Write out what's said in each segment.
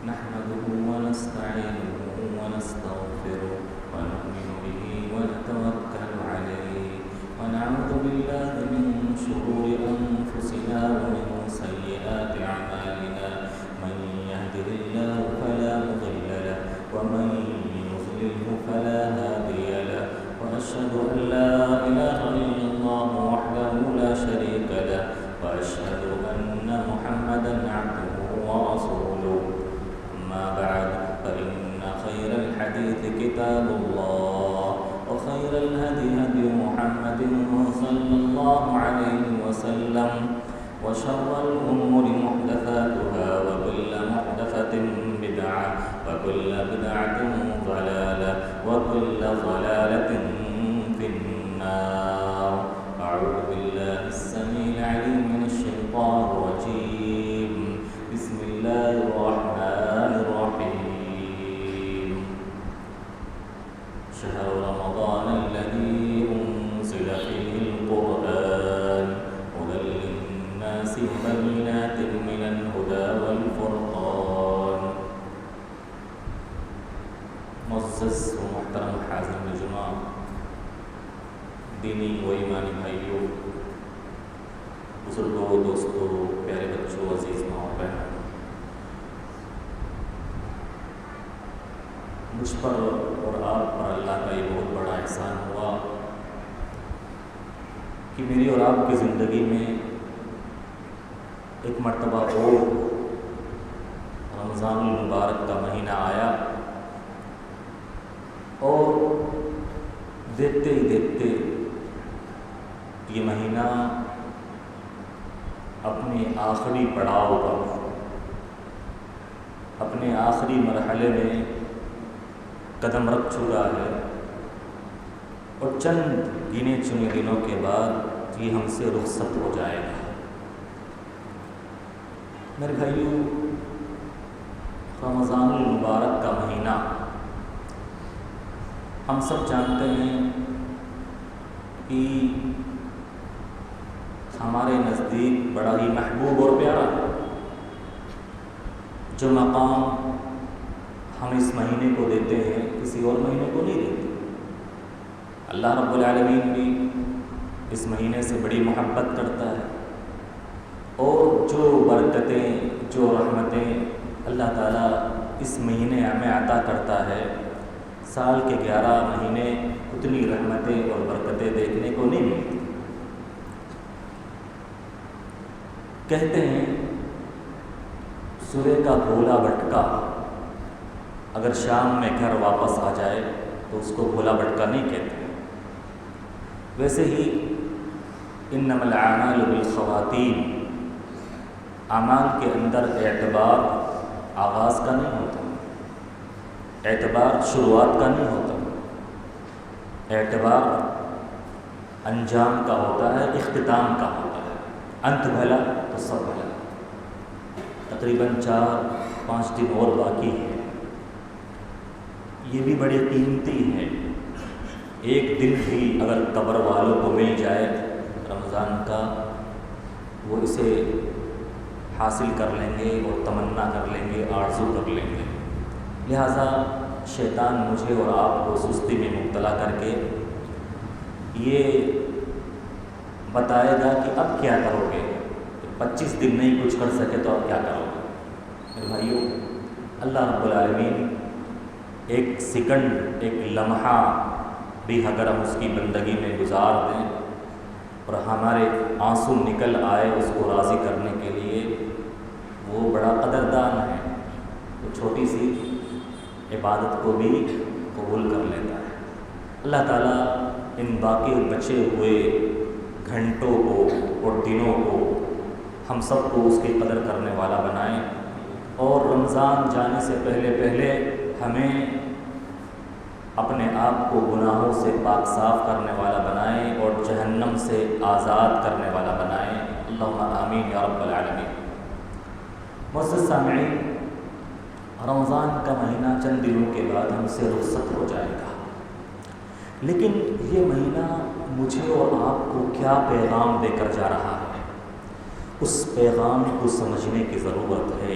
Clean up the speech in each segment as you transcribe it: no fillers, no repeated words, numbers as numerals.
نحمده ونستعينه ونستغفره ونؤمن به ونتوكل عليه ونعوذ بالله من شرور أنفسنا ومن سيئات أعمالنا من يهده الله فلا مضل له ومن يضلله فلا هادي له وأشهد أن لا إله إلا الله وحده لا شريك له وأشهد أن محمدا عبده ورسوله أما بعد فإن خير الحديث كتاب الله وخير الهدي هدي محمد صلى الله عليه وسلم وشر الأمور محدثاتها وكل محدثة بدعة وكل بدعة ضلالة وكل ضلالة في النار. أعوذ بالله السميع العليم من الشيطان الرجيم. بسم الله الرحمن الرحيم. شهر رمضان الذي أنزل فيه القرآن هدى للناس وبينات من الهدى والفرقان. معزز و محترم حاضرین جمعہ، دینی و ایمانی بھائیوں، بزرگوں، دوستوں، پیارے بچوں، عزیز ماں اور بہنوں، مجھ پر اور آپ پر اللہ کا یہ بہت بڑا احسان ہوا کہ میری اور آپ کی زندگی میں ایک مرتبہ اور رمضان المبارک کا مہینہ آیا اور دیکھتے ہی دیکھتے یہ مہینہ اپنے آخری پڑاؤ پر، اپنے آخری مرحلے میں قدم رکھ چکا ہے اور چند گنے چنے دنوں کے بعد یہ ہم سے رخصت ہو جائے گا. میرے بھائیوں، رمضان المبارک کا مہینہ ہم سب جانتے ہیں کہ ہمارے نزدیک بڑا ہی محبوب اور پیارا ہے. جو مقام ہم اس مہینے کو دیتے ہیں کسی اور مہینے کو نہیں دیتے. اللہ رب العالمین بھی اس مہینے سے بڑی محبت کرتا ہے اور جو برکتیں، جو رحمتیں اللہ تعالیٰ اس مہینے ہمیں عطا کرتا ہے، سال کے 11 مہینے اتنی رحمتیں اور برکتیں دیکھنے کو نہیں ملتی. کہتے ہیں سورہ کا بھولا بھٹکا اگر شام میں گھر واپس آ جائے تو اس کو بھولا بھٹکا نہیں کہتے. ویسے ہی انما الاعمال بالخواتیم، اعمال کے اندر اعتبار آغاز کا نہیں ہوتا، اعتبار شروعات کا نہیں ہوتا، اعتبار انجام کا ہوتا ہے، اختتام کا ہوتا ہے. انت بھلا تو سب بھلا. تقریباً 4-5 دن اور باقی ہے. یہ بھی بڑے قیمتی ہیں. ایک دن بھی اگر قبر والوں کو مل جائے رمضان کا، وہ اسے حاصل کر لیں گے اور تمنا کر لیں گے، آرزو کر لیں گے. لہٰذا شیطان مجھے اور آپ کو سستی میں مبتلا کر کے یہ بتائے گا کہ اب کیا کرو گے، 25 دن نہیں کچھ کر سکے تو اب کیا کرو گے. میرے بھائیوں، اللہ رب العالمین ایک سیکنڈ، ایک لمحہ بھی اگر ہم اس کی بندگی میں گزار دیں اور ہمارے آنسو نکل آئے اس کو راضی کرنے کے لیے، وہ بڑا قدردان ہے. وہ چھوٹی سی عبادت کو بھی قبول کر لیتا ہے. اللہ تعالیٰ ان باقی بچے ہوئے گھنٹوں کو اور دنوں کو ہم سب کو اس کی قدر کرنے والا بنائیں اور رمضان جانے سے پہلے ہمیں اپنے آپ کو گناہوں سے پاک صاف کرنے والا بنائیں اور جہنم سے آزاد کرنے والا بنائیں. اللہم آمین یا رب العالمین. معزز سامعین، رمضان کا مہینہ چند دنوں کے بعد ہم سے رخصت ہو جائے گا، لیکن یہ مہینہ مجھے اور آپ کو کیا پیغام دے کر جا رہا ہے، اس پیغام کو سمجھنے کی ضرورت ہے.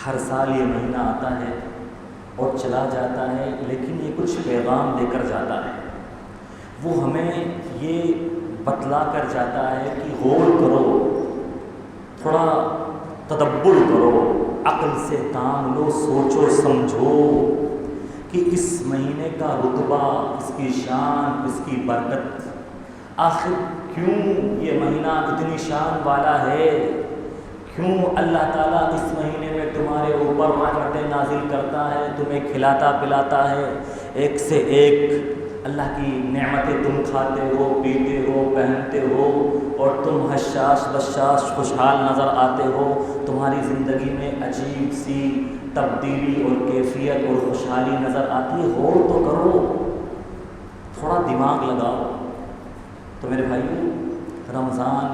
ہر سال یہ مہینہ آتا ہے اور چلا جاتا ہے، لیکن یہ کچھ پیغام دے کر جاتا ہے۔ وہ ہمیں یہ بتلا کر جاتا ہے کہ غور کرو، تھوڑا تدبر کرو، عقل سے کام لو، سوچو سمجھو کہ اس مہینے کا رتبہ، اس کی شان، اس کی برکت، آخر کیوں یہ مہینہ اتنی شان والا ہے، کیوں اللہ تعالیٰ اس مہینے میں تمہارے اوپر رحمتیں نازل کرتا ہے، تمہیں کھلاتا پلاتا ہے، ایک سے ایک اللہ کی نعمتیں تم کھاتے ہو، پیتے ہو، پہنتے ہو، اور تم حشاش بشاش خوشحال نظر آتے ہو، تمہاری زندگی میں عجیب سی تبدیلی اور کیفیت اور خوشحالی نظر آتی ہے۔ غور تو کرو، تھوڑا دماغ لگاؤ۔ تو میرے بھائیو، رمضان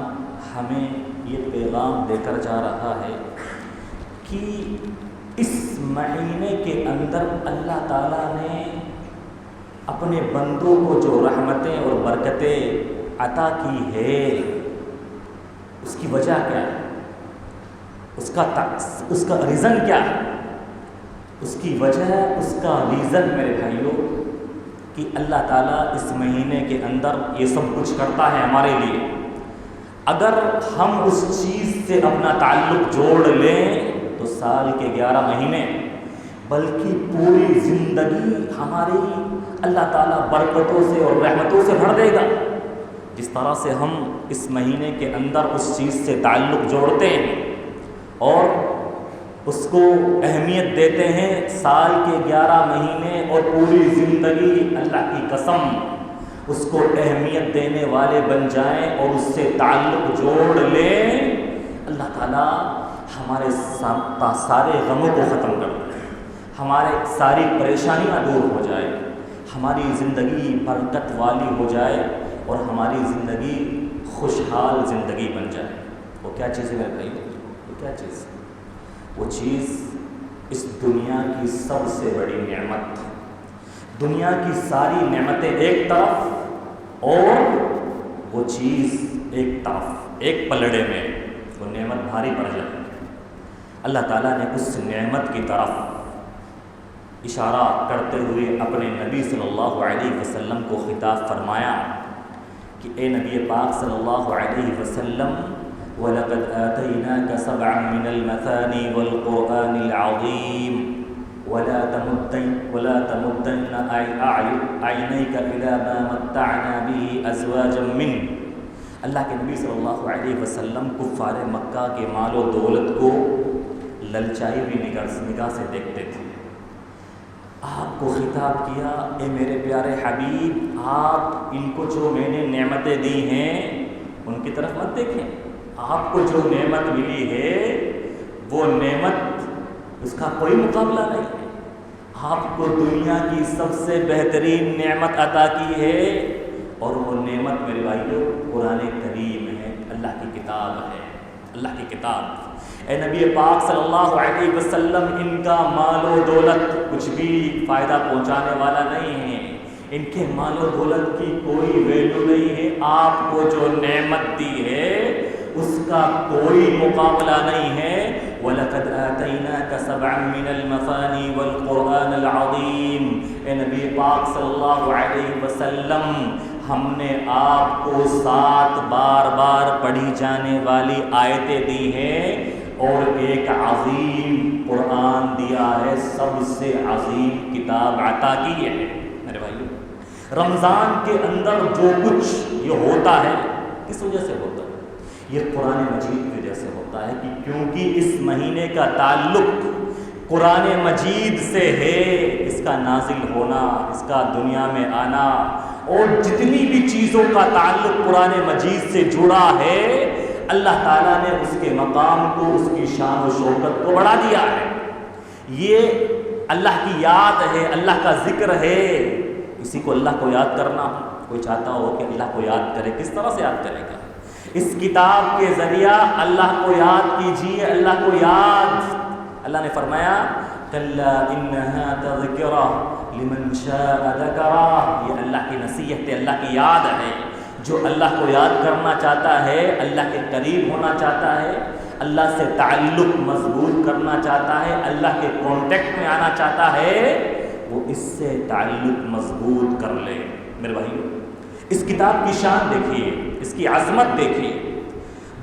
ہمیں یہ پیغام دے کر جا رہا ہے کہ اس مہینے کے اندر اللہ تعالیٰ نے اپنے بندوں کو جو رحمتیں اور برکتیں عطا کی ہے، اس کی وجہ کیا ہے، اس کا ریزن کیا ہے؟ اس کی وجہ، اس کا ریزن میرے بھائیوں، کہ اللہ تعالیٰ اس مہینے کے اندر یہ سب کچھ کرتا ہے ہمارے لیے۔ اگر ہم اس چیز سے اپنا تعلق جوڑ لیں تو سال کے 11 مہینے بلکہ پوری زندگی ہماری اللہ تعالیٰ برکتوں سے اور رحمتوں سے بھر دے گا۔ جس طرح سے ہم اس مہینے کے اندر اس چیز سے تعلق جوڑتے ہیں اور اس کو اہمیت دیتے ہیں، سال کے 11 مہینے اور پوری زندگی اللہ کی قسم اس کو اہمیت دینے والے بن جائیں اور اس سے تعلق جوڑ لیں، اللہ تعالیٰ ہمارے سارے غموں کو ختم کر دے، ہمارے ساری پریشانیاں دور ہو جائے، ہماری زندگی برکت والی ہو جائے اور ہماری زندگی خوشحال زندگی بن جائے۔ وہ کیا چیز ہے میرے بھائی؟ وہ کیا چیز ہے؟ وہ چیز اس دنیا کی سب سے بڑی نعمت، دنیا کی ساری نعمتیں ایک طرف اور وہ چیز ایک طرف، ایک پلڑے میں وہ نعمت بھاری پڑ جائے۔ اللہ تعالیٰ نے اس نعمت کی طرف اشارہ کرتے ہوئے اپنے نبی صلی اللہ علیہ وسلم کو خطاب فرمایا کہ اے نبی پاک صلی اللہ علیہ وسلم، وَلَقَدْ آتَيْنَاكَ سَبْعًا مِّنَ الْمَثَانِي وَالْقُرْآنِ الْعَظِيمِ وَلَا تَمُدَّنَّ عَيْنَيْكَ إِلَىٰ مَا مَتَّعْنَا بِهِ أَزْوَاجًا مِّنْهُ۔ اللہ کے نبی صلی اللہ علیہ وسلم کفار مکہ کے مال و دولت کو للچائی ہوئی نگاہ سے دیکھتے تھے۔ آپ کو خطاب کیا، اے میرے پیارے حبیب، آپ ان کو جو میں نے نعمتیں دی ہیں ان کی طرف مت دیکھیں، آپ کو جو نعمت ملی ہے وہ نعمت، اس کا کوئی مقابلہ نہیں ہے۔ آپ کو دنیا کی سب سے بہترین نعمت عطا کی ہے اور وہ نعمت میرے بھائیو قرآن کریم ہے، اللہ کی کتاب ہے، اللہ کی کتاب۔ اے نبی پاک صلی اللہ علیہ وسلم، ان کا مال و دولت کچھ بھی فائدہ پہنچانے والا نہیں ہے، ان کے مال و دولت کی کوئی ویلیو نہیں ہے۔ آپ کو جو نعمت دی ہے اس کا کوئی مقابلہ نہیں ہے۔ وَلَقَدْ آتَيْنَاكَ سَبْعًا مِّنَ الْمَثَانِي وَالْقُرْآنِ الْعَظِيمِ۔ اے نبی پاک صلی اللہ علیہ وسلم، ہم نے آپ کو 7 بار پڑھی جانے والی آیتیں دی ہیں اور ایک عظیم قرآن دیا ہے، سب سے عظیم کتاب عطا کی ہے۔ میرے بھائیو، رمضان کے اندر جو کچھ یہ ہوتا ہے کس وجہ سے ہوتا ہے؟ یہ قرآن مجید کی وجہ سے ہوتا ہے کہ کیونکہ اس مہینے کا تعلق قرآن مجید سے ہے، اس کا نازل ہونا، اس کا دنیا میں آنا اور جتنی بھی چیزوں کا تعلق قرآن مجید سے جڑا ہے، اللہ تعالیٰ نے اس کے مقام کو، اس کی شان و شوکت کو بڑھا دیا ہے۔ یہ اللہ کی یاد ہے، اللہ کا ذکر ہے۔ کسی کو اللہ کو یاد کرنا، کوئی چاہتا ہو کہ اللہ کو یاد کرے، کس طرح سے یاد کرے گا؟ اس کتاب کے ذریعہ اللہ کو یاد کیجیے، اللہ کو یاد۔ اللہ نے فرمایا کَلَّا إِنَّهَا تَذْكِرَةٌ لِمَنْ شَاءَ ذَكَرَهُ، یہ اللہ کی نصیحت ہے، اللہ کی یاد ہے۔ جو اللہ کو یاد کرنا چاہتا ہے، اللہ کے قریب ہونا چاہتا ہے، اللہ سے تعلق مضبوط کرنا چاہتا ہے، اللہ کے کانٹیکٹ میں آنا چاہتا ہے، وہ اس سے تعلق مضبوط کر لے۔ میرے بھائیو، اس کتاب کی شان دیکھیے، اس کی عظمت دیکھیے۔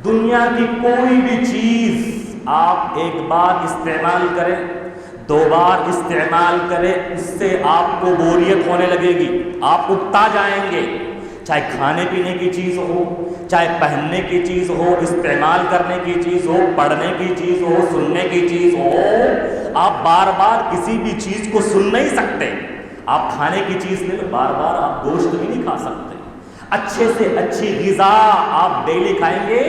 دنیا کی کوئی بھی چیز آپ ایک بار استعمال کریں، 2 بار استعمال کریں، اس سے آپ کو بوریت ہونے لگے گی، آپ اکتا جائیں گے۔ چاہے کھانے پینے کی چیز ہو، چاہے پہننے کی چیز ہو، استعمال کرنے کی چیز ہو، پڑھنے کی چیز ہو، سننے کی چیز ہو، آپ بار بار کسی بھی چیز کو سن نہیں سکتے۔ آپ کھانے کی چیز لیں، بار بار آپ گوشت بھی نہیں کھا سکتے۔ اچھے سے اچھی غذا آپ ڈیلی کھائیں گے،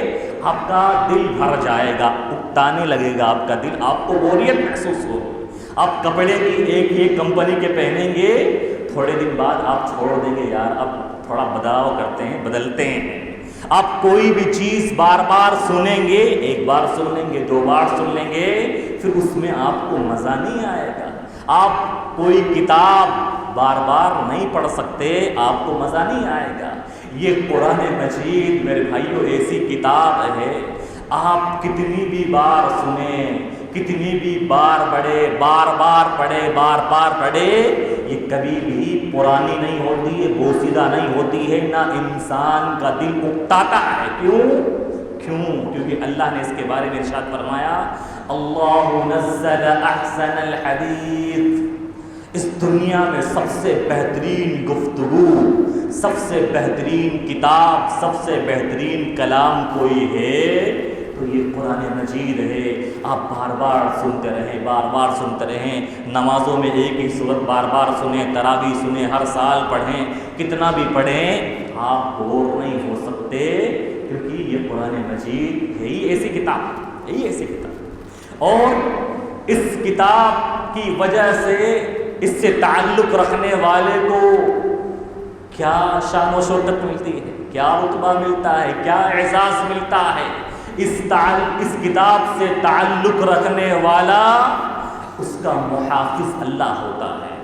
آپ کا دل بھر جائے گا، اکتانے لگے گا آپ کا دل، آپ کو بوریت محسوس ہوگی۔ آپ کپڑے بھی ایک کمپنی کے پہنیں گے، تھوڑے دن بعد آپ چھوڑ دیں گے، یار اب تھوڑا بدلاؤ کرتے ہیں، بدلتے ہیں۔ آپ کوئی بھی چیز بار بار سنیں گے، 1 بار سن لیں گے، 2 بار سن لیں گے، پھر اس میں آپ کو مزہ نہیں آئے گا۔ آپ کوئی کتاب بار بار نہیں پڑھ سکتے، آپ کو مزہ نہیں آئے گا۔ یہ قرآن مجید میرے بھائیو ایسی کتاب ہے، آپ کتنی بھی بار سنیں، کتنی بھی بار پڑھے، بار بار پڑھے، بار بار پڑھے، یہ کبھی بھی پرانی نہیں ہوتی ہے، بوسیدہ نہیں ہوتی ہے، نہ انسان کا دل اکتاتا ہے۔ کیونکہ اللہ نے اس کے بارے میں ارشاد فرمایا، اللہ نزل احسن الحدیث، اس دنیا میں سب سے بہترین گفتگو، سب سے بہترین کتاب، سب سے بہترین کلام کوئی ہے تو یہ قرآن مجید ہے۔ آپ بار بار سنتے رہیں، بار بار سنتے رہیں، نمازوں میں ایک ہی صورت بار بار سنیں، تراویح سنیں، ہر سال پڑھیں، کتنا بھی پڑھیں، آپ بور نہیں ہو سکتے، کیونکہ یہ قرآن مجید یہی ایسی کتاب، یہی ایسی کتاب۔ اور اس کتاب کی وجہ سے اس سے تعلق رکھنے والے کو کیا شان و شوکت ملتی ہے، کیا رتبہ ملتا ہے، کیا اعزاز ملتا ہے۔ اس کتاب سے تعلق رکھنے والا، اس کا محافظ اللہ ہوتا ہے،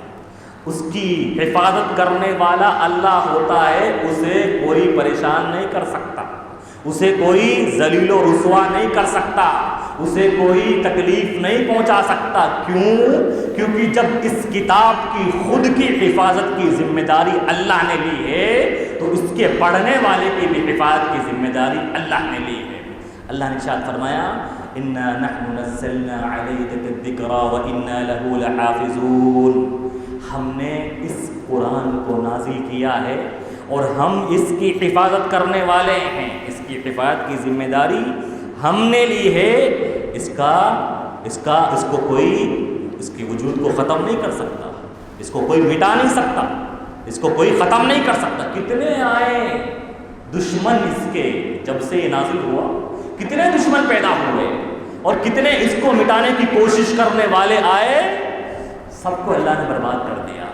اس کی حفاظت کرنے والا اللہ ہوتا ہے، اسے کوئی پریشان نہیں کر سکتا، اسے کوئی ذلیل و رسوا نہیں کر سکتا، اسے کوئی تکلیف نہیں پہنچا سکتا۔ کیونکہ جب اس کتاب کی خود کی حفاظت کی ذمہ داری اللہ نے لی ہے، تو اس کے پڑھنے والے کی بھی حفاظت کی ذمہ داری اللہ نے لی ہے۔ اللہ نے ارشاد فرمایا، اِنَّا نَحْنُ نَزَّلْنَا عَلَيْكَ الذِّكْرَ وَإِنَّا لَهُ لَحَافِظُونَ، ہم نے اس قرآن کو نازل کیا ہے اور ہم اس کی حفاظت کرنے والے ہیں، اس کی حفاظت کی ذمہ داری ہم نے لی ہے۔ اس کو کوئی اس کے وجود کو ختم نہیں کر سکتا، اس کو کوئی مٹا نہیں سکتا، اس کو کوئی ختم نہیں کر سکتا۔ کتنے آئے دشمن اس کے، جب سے یہ نازل ہوا کتنے دشمن پیدا ہوئے، اور کتنے اس کو مٹانے کی کوشش کرنے والے آئے، سب کو اللہ نے برباد کر دیا۔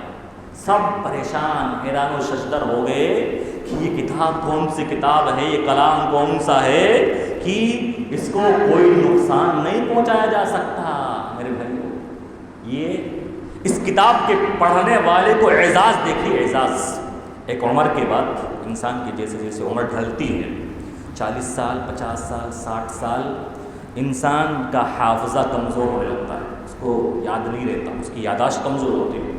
سب پریشان، حیران و ششدر ہو گئے کہ یہ کتاب کون سی کتاب ہے، یہ کلام کون سا ہے کہ اس کو کوئی نقصان نہیں پہنچایا جا سکتا۔ میرے بھائیو، یہ اس کتاب کے پڑھنے والے کو اعزاز دیکھیے، اعزاز۔ ایک عمر کے بعد انسان کی جیسے جیسے عمر ڈھلتی ہے، 40 سال، 50 سال، 60 سال، انسان کا حافظہ کمزور ہونے لگتا ہے، اس کو یاد نہیں رہتا، اس کی یادداشت کمزور ہوتی ہے،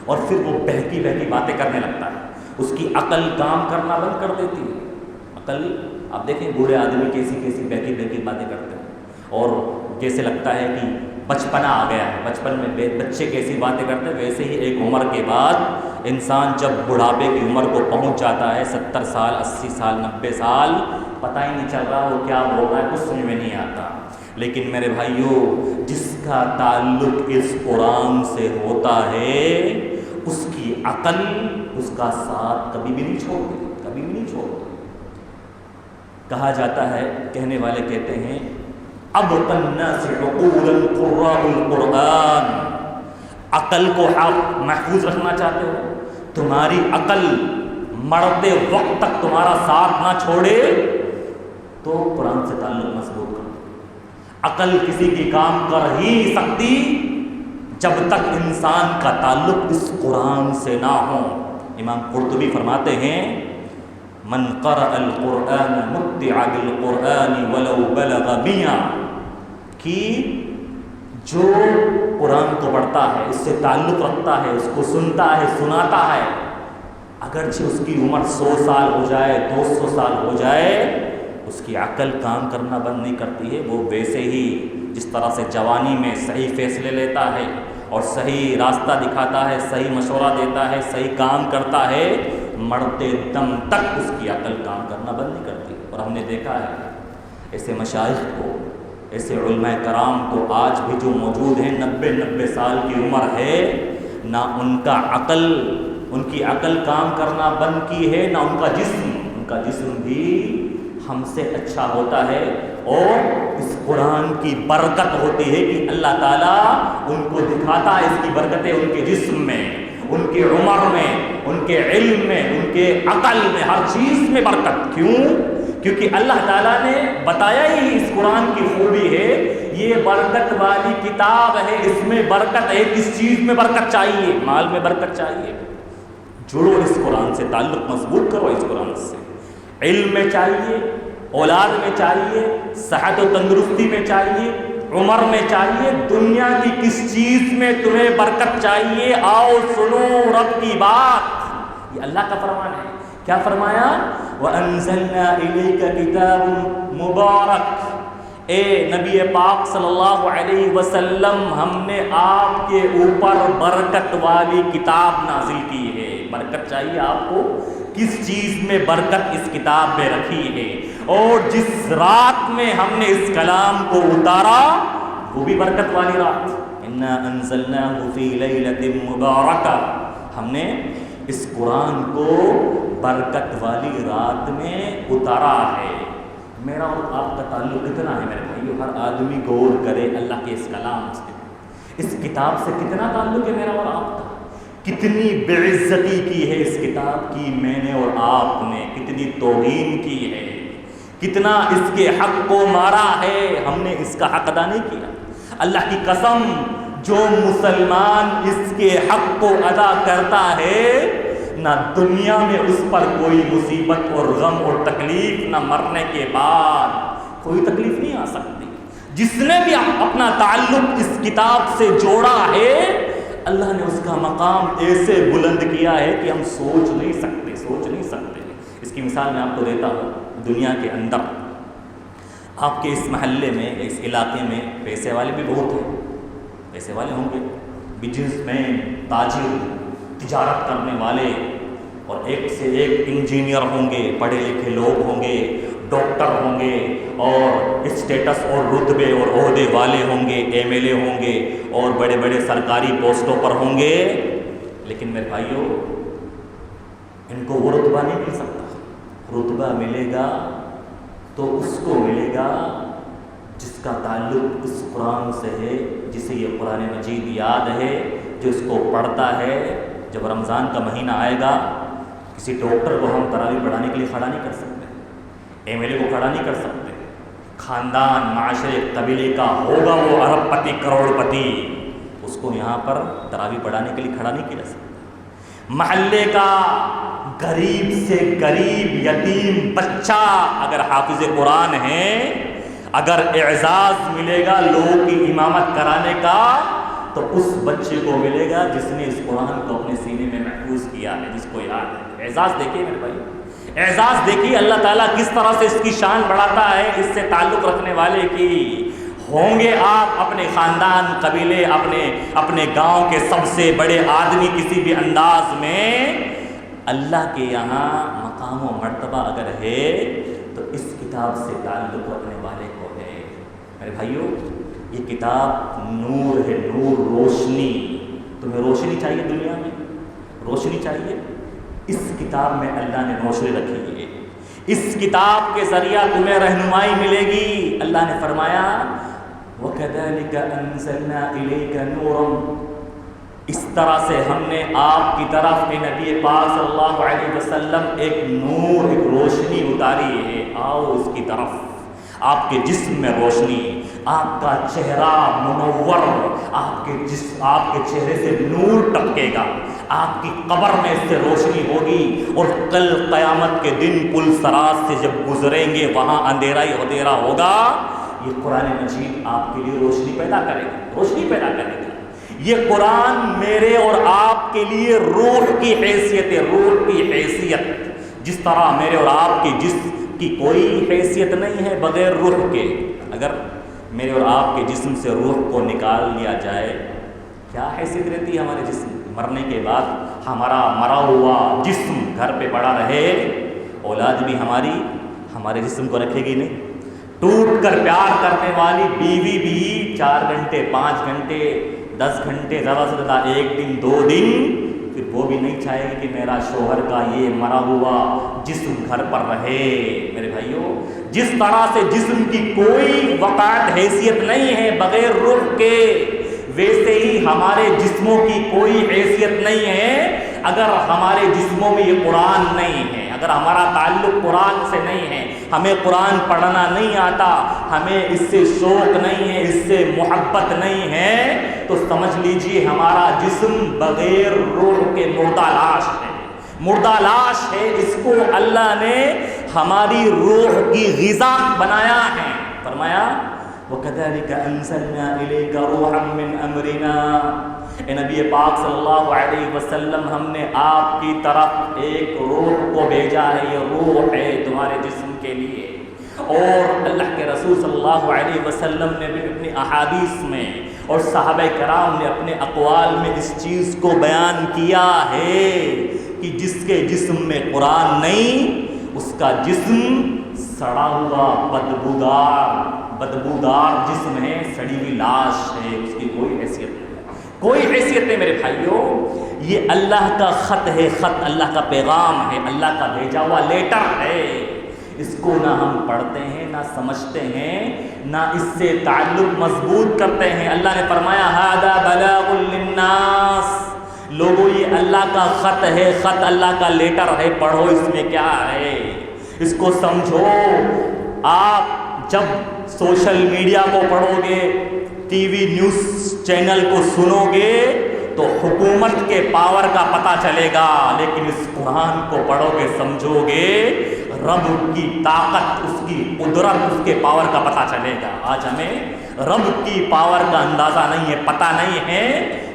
اور پھر وہ بہکی بہکی باتیں کرنے لگتا ہے، اس کی عقل کام کرنا بند کر دیتی ہے۔ عقل، آپ دیکھیں بوڑھے آدمی کیسی کیسی بہکی بہکی باتیں کرتے ہیں، اور جیسے لگتا ہے کہ بچپنا آ گیا ہے، بچپن میں بچے کیسی باتیں کرتے ہیں، ویسے ہی ایک عمر کے بعد انسان جب بڑھاپے کی عمر کو پہنچ جاتا ہے، 70 سال، 80 سال، 90 سال، پتہ ہی نہیں چل رہا وہ کیا بول رہا ہے، کچھ سمجھ میں نہیں آتا۔ لیکن میرے بھائیوں، جس کا تعلق اس قرآن سے ہوتا ہے، اس کی عقل اس کا ساتھ کبھی بھی نہیں چھوڑتی، کبھی بھی نہیں چھوڑتی۔ کہا جاتا ہے، کہنے والے کہتے ہیں، ابقى الناس عقولا قراء القرآن، عقل کو آپ محفوظ رکھنا چاہتے ہو، تمہاری عقل مرتے وقت تک تمہارا ساتھ نہ چھوڑے تو قرآن سے تعلق مضبوط کرو۔ عقل کسی کی کام کر ہی نہیں سکتی جب تک انسان کا تعلق اس قرآن سے نہ ہو۔ امام قرطبی فرماتے ہیں، من قرأ القرآن متع بالقرآن ولو بلغ میاں، کہ جو قرآن کو پڑھتا ہے، اس سے تعلق رکھتا ہے، اس کو سنتا ہے، سناتا ہے، اگرچہ اس کی عمر 100 سال ہو جائے، 200 سال ہو جائے، اس کی عقل کام کرنا بند نہیں کرتی ہے۔ وہ ویسے ہی جس طرح سے جوانی میں صحیح فیصلے لیتا ہے اور صحیح راستہ دکھاتا ہے، صحیح مشورہ دیتا ہے، صحیح کام کرتا ہے، مرتے دم تک اس کی عقل کام کرنا بند نہیں کرتی۔ اور ہم نے دیکھا ہے ایسے مشائخ کو، ایسے علماء کرام کو آج بھی جو موجود ہیں، 90 سال کی عمر ہے، نہ ان کی عقل کام کرنا بند کی ہے، نہ ان کا جسم بھی ہم سے اچھا ہوتا ہے۔ اور اس قرآن کی برکت ہوتی ہے کہ اللہ تعالیٰ ان کو دکھاتا ہے اس کی برکتیں ان کے جسم میں، ان کی عمر میں، ان کے علم میں، ان کے عقل میں، ہر چیز میں برکت۔ کیوں؟ کیونکہ اللہ تعالیٰ نے بتایا ہی اس قرآن کی خوبی ہے، یہ برکت والی کتاب ہے، اس میں برکت ہے۔ کس چیز میں برکت چاہیے؟ مال میں برکت چاہیے، جڑو اس قرآن سے، تعلق مضبوط کرو اس قرآن سے۔ علم میں چاہیے، اولاد میں چاہیے، صحت و تندرستی میں چاہیے، عمر میں چاہیے، دنیا کی کس چیز میں تمہیں برکت چاہیے؟ آؤ سنو رب کی بات۔ یہ اللہ کا فرمان ہے۔ کیا فرمایا؟ وَأَنزَلْنَا إِلَيْكَ كِتَابٌ مُبَارَكٌ، اے نبی پاک صلی اللہ علیہ وسلم، ہم نے آپ کے اوپر برکت والی کتاب نازل کی ہے۔ برکت چاہیے آپ کو، کس چیز میں برکت اس کتاب میں رکھی ہے، اور جس رات میں ہم نے اس کلام کو اتارا وہ بھی برکت والی رات۔ اِنَّا أَنزَلْنَاهُ فِي لَيْلَةٍ مُبَارَكَةٍ، ہم نے اس قرآن کو برکت والی رات میں اتارا ہے۔ میرا اور آپ کا تعلق کتنا ہے میرے بھائیو؟ ہر آدمی غور کرے اللہ کے اس کلام سے، اس کتاب سے کتنا تعلق ہے میرا اور آپ کا؟ کتنی بے عزتی کی ہے اس کتاب کی میں نے اور آپ نے، کتنی توہین کی ہے، کتنا اس کے حق کو مارا ہے، ہم نے اس کا حق ادا نہیں کیا۔ اللہ کی قسم، جو مسلمان اس کے حق کو ادا کرتا ہے، نہ دنیا میں اس پر کوئی مصیبت اور غم اور تکلیف، نہ مرنے کے بعد کوئی تکلیف نہیں آ سکتی۔ جس نے بھی اپنا تعلق اس کتاب سے جوڑا ہے، اللہ نے اس کا مقام ایسے بلند کیا ہے کہ ہم سوچ نہیں سکتے۔ اس کی مثال میں آپ کو دیتا ہوں۔ دنیا کے اندر آپ کے اس محلے میں، اس علاقے میں پیسے والے بھی بہت ہیں، پیسے والے ہوں گے، بزنس مین، تاجر، تجارت کرنے والے، اور ایک سے ایک انجینئر ہوں گے، پڑھے لکھے لوگ ہوں گے، ڈاکٹر ہوں گے، اور اسٹیٹس اور رتبے اور عہدے والے ہوں گے، MLA ہوں گے، اور بڑے بڑے سرکاری پوسٹوں پر ہوں گے۔ لیکن میرے بھائیوں، ان کو وہ رتبہ نہیں مل سکتا۔ رتبہ ملے گا تو اس کو ملے گا جس کا تعلق اس قرآن سے ہے، جسے یہ قرآن مجید یاد ہے، جو اس کو پڑھتا ہے۔ جب رمضان کا مہینہ آئے گا، کسی ڈاکٹر کو ہم تراویح پڑھانے کے لیے کھڑا نہیں کر سکتے، MLA کو کھڑا نہیں کر سکتے، خاندان، معاشرے، قبیلے کا ہوگا وہ ارب پتی، کروڑ پتی، اس کو یہاں پر تراویح پڑھانے کے لیے کھڑا نہیں کیا جا سکتا۔ محلے کا غریب سے غریب یتیم بچہ اگر حافظ قرآن ہے، اگر اعزاز ملے گا لوگوں کی امامت کرانے کا، تو اس بچے کو ملے گا جس نے اس قرآن کو اپنے سینے میں محفوظ کیا ہے، جس کو یاد ہے۔ اعزاز دیکھیے میرے بھائی، اعزاز دیکھیے اللہ تعالیٰ کس طرح سے اس کی شان بڑھاتا ہے اس سے تعلق رکھنے والے کی۔ ہوں گے آپ اپنے خاندان، قبیلے، اپنے گاؤں کے سب سے بڑے آدمی کسی بھی انداز میں، اللہ کے یہاں مقام و مرتبہ اگر ہے تو اس کتاب سے تعلق رکھنے والے کو ہے۔ میرے بھائیوں، یہ کتاب نور ہے، نور، روشنی۔ تمہیں روشنی چاہیے، دنیا میں روشنی چاہیے، اس کتاب میں اللہ نے روشنی رکھی ہے۔ اس کتاب کے ذریعہ تمہیں رہنمائی ملے گی۔ اللہ نے فرمایا وَكَذَلِكَ أَنزَلْنَا إِلَيْكَ نُورًا، اس طرح سے ہم نے آپ کی طرف نبی پاک صلی اللہ علیہ وسلم ایک نور، ایک روشنی اتاری ہے۔ آؤ اس کی طرف، آپ کے جسم میں روشنی، آپ کا چہرہ منور، آپ کے چہرے سے نور ٹپکے گا، آپ کی قبر میں اس سے روشنی ہوگی، اور کل قیامت کے دن پل صراط سے جب گزریں گے وہاں اندھیرا ہی اندھیرا ہوگا۔ یہ قرآن مجید آپ کے لیے روشنی پیدا کرے گا، روشنی پیدا کرے گا۔ یہ قرآن میرے اور آپ کے لیے روح کی حیثیت ہے، روح کی حیثیت، جس طرح میرے اور آپ کے جسم کی کوئی حیثیت نہیں ہے بغیر روح کے۔ اگر میرے اور آپ کے جسم سے روح کو نکال لیا جائے، کیا حیثیت رہتی ہے ہمارے جسم؟ مرنے کے بعد ہمارا مرا ہوا جسم گھر پہ پڑا رہے، اولاد بھی ہمارے جسم کو رکھے گی نہیں۔ ٹوٹ کر پیار کرنے والی بیوی بھی 4 گھنٹے 5 گھنٹے 10 گھنٹے زیادہ سے زیادہ 1 دن 2 دن، پھر وہ بھی نہیں چاہے گی کہ میرا شوہر کا یہ مرا ہوا جسم گھر پر رہے۔ میرے بھائیوں، جس طرح سے جسم کی کوئی وقعت حیثیت نہیں ہے بغیر روح کے، ویسے ہی ہمارے جسموں کی کوئی حیثیت نہیں ہے اگر ہمارے جسموں میں یہ قرآن نہیں ہے، اگر ہمارا تعلق قرآن سے نہیں ہے، ہمیں قرآن پڑھنا نہیں آتا، ہمیں اس سے شوق نہیں ہے، اس سے محبت نہیں ہے، تو سمجھ لیجئے ہمارا جسم بغیر روح کے مردہ لاش ہے، مردہ لاش ہے۔ اس کو اللہ نے ہماری روح کی غذا بنایا ہے۔ فرمایا وَكَذَلِكَ أَنزَلْنَا إِلَيْكَ رُوحًا مِّنْ أَمْرِنَا، اے نبی پاک صلی اللہ علیہ وسلم، ہم نے آپ کی طرف ایک روح کو بھیجا ہے، یہ روح ہے تمہارے جسم کے لیے۔ اور اللہ کے رسول صلی اللہ علیہ وسلم نے بھی اپنی احادیث میں اور صحابہ کرام نے اپنے اقوال میں اس چیز کو بیان کیا ہے کہ جس کے جسم میں قرآن نہیں، اس کا جسم سڑا ہوا بدبودار جسم ہے، سڑی ہوئی لاش ہے، اس کی کوئی حیثیت نہیں، کوئی حیثیت نہیں۔ میرے بھائیوں، یہ اللہ کا خط ہے، خط اللہ کا پیغام ہے، اللہ کا بھیجا ہوا لیٹر ہے۔ اس کو نہ ہم پڑھتے ہیں، نہ سمجھتے ہیں، نہ اس سے تعلق مضبوط کرتے ہیں۔ اللہ نے فرمایا ھذا بلاغ للناس، لوگوں یہ اللہ کا خط ہے، خط اللہ کا لیٹر ہے، پڑھو اس میں کیا ہے، اس کو سمجھو۔ آپ جب سوشل میڈیا کو پڑھو گے، ٹی وی نیوز چینل کو سنو گے تو حکومت کے پاور کا پتہ چلے گا، لیکن اس قرآن کو پڑھو گے، سمجھو گے، رب کی طاقت، اس کی قدرت، اس کے پاور کا پتہ چلے گا۔ آج ہمیں رب کی پاور کا اندازہ نہیں ہے، پتہ نہیں ہے،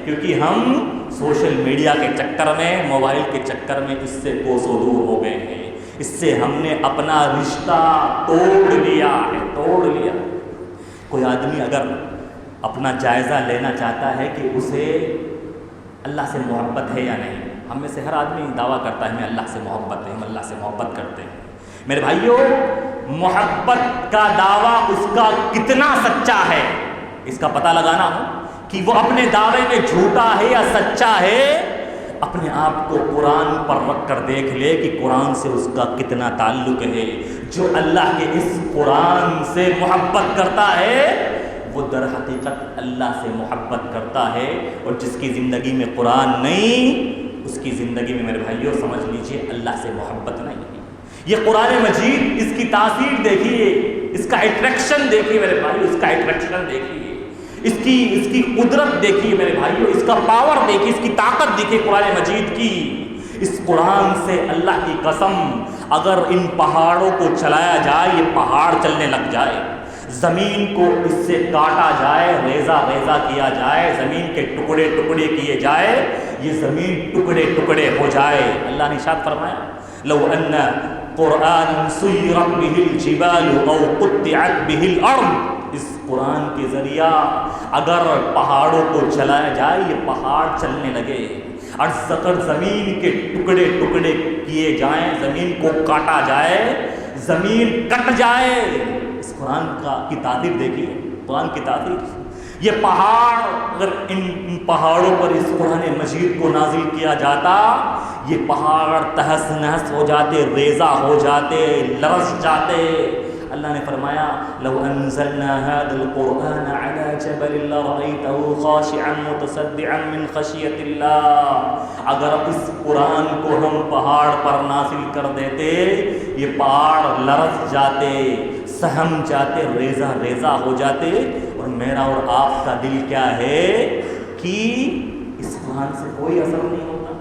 کیونکہ ہم سوشل میڈیا کے چکر میں، موبائل کے چکر میں اس سے کوسوں دور ہو گئے ہیں، اس سے ہم نے اپنا رشتہ توڑ لیا ہے، توڑ لیا۔ کوئی آدمی اگر اپنا جائزہ لینا چاہتا ہے کہ اسے اللہ سے محبت ہے یا نہیں، ہم میں سے ہر آدمی دعویٰ کرتا ہے ہمیں اللہ سے محبت ہے، ہم اللہ سے محبت کرتے ہیں۔ میرے بھائیوں، محبت کا دعویٰ اس کا کتنا سچا ہے، اس کا پتہ لگانا ہو کہ وہ اپنے دعوے میں جھوٹا ہے یا سچا ہے، اپنے آپ کو قرآن پر رکھ کر دیکھ لے کہ قرآن سے اس کا کتنا تعلق ہے۔ جو اللہ کے اس قرآن سے محبت کرتا ہے وہ در حقیقت اللہ سے محبت کرتا ہے، اور جس کی زندگی میں قرآن نہیں، اس کی زندگی میں میرے بھائیوں سمجھ لیجئے اللہ سے محبت نہیں ہے۔ یہ قرآن مجید، اس کی تاثیر دیکھیے، اس کا اٹریکشن دیکھیے میرے بھائیوں، اس کا اٹریکشن دیکھیے، اس کی قدرت دیکھیے میرے بھائیوں، اس کا پاور دیکھیے، اس کی طاقت دیکھیے قرآن مجید کی۔ اس قرآن سے اللہ کی قسم، اگر ان پہاڑوں کو چلایا جائے، یہ پہاڑ چلنے لگ جائے، زمین کو اس سے کاٹا جائے، ریزہ ریزہ کیا جائے، زمین کے ٹکڑے ٹکڑے کیے جائے، یہ زمین ٹکڑے ٹکڑے ہو جائے۔ اللہ نے ارشاد فرمایا لو ان قرآن سیرت بہ الجبال او قطعت بہ الارض، اس قرآن کے ذریعہ اگر پہاڑوں کو چلایا جائے، یہ پہاڑ چلنے لگے، اور زمین کے ٹکڑے ٹکڑے کیے جائیں، زمین کو کاٹا جائے، زمین کٹ جائے۔ اس قرآن کی تاثیر دیکھیے، قرآن کی تاثیر۔ یہ پہاڑ، اگر ان پہاڑوں پر اس قرآن مجید کو نازل کیا جاتا، یہ پہاڑ تہس نہس ہو جاتے، ریزہ ہو جاتے، لرز جاتے۔ اللہ نے فرمایا لو انزلنا هذا القرآن على جبل لرأيته خاشعا متصدعا من خشية الله، اگر اس قرآن کو ہم پہاڑ پر نازل کر دیتے، یہ پہاڑ لرز جاتے، سہم جاتے، ریزہ ریزہ ہو جاتے، میرا اور آپ کا دل کیا ہے کہ اس قرآن سے کوئی اثر نہیں ہوتا،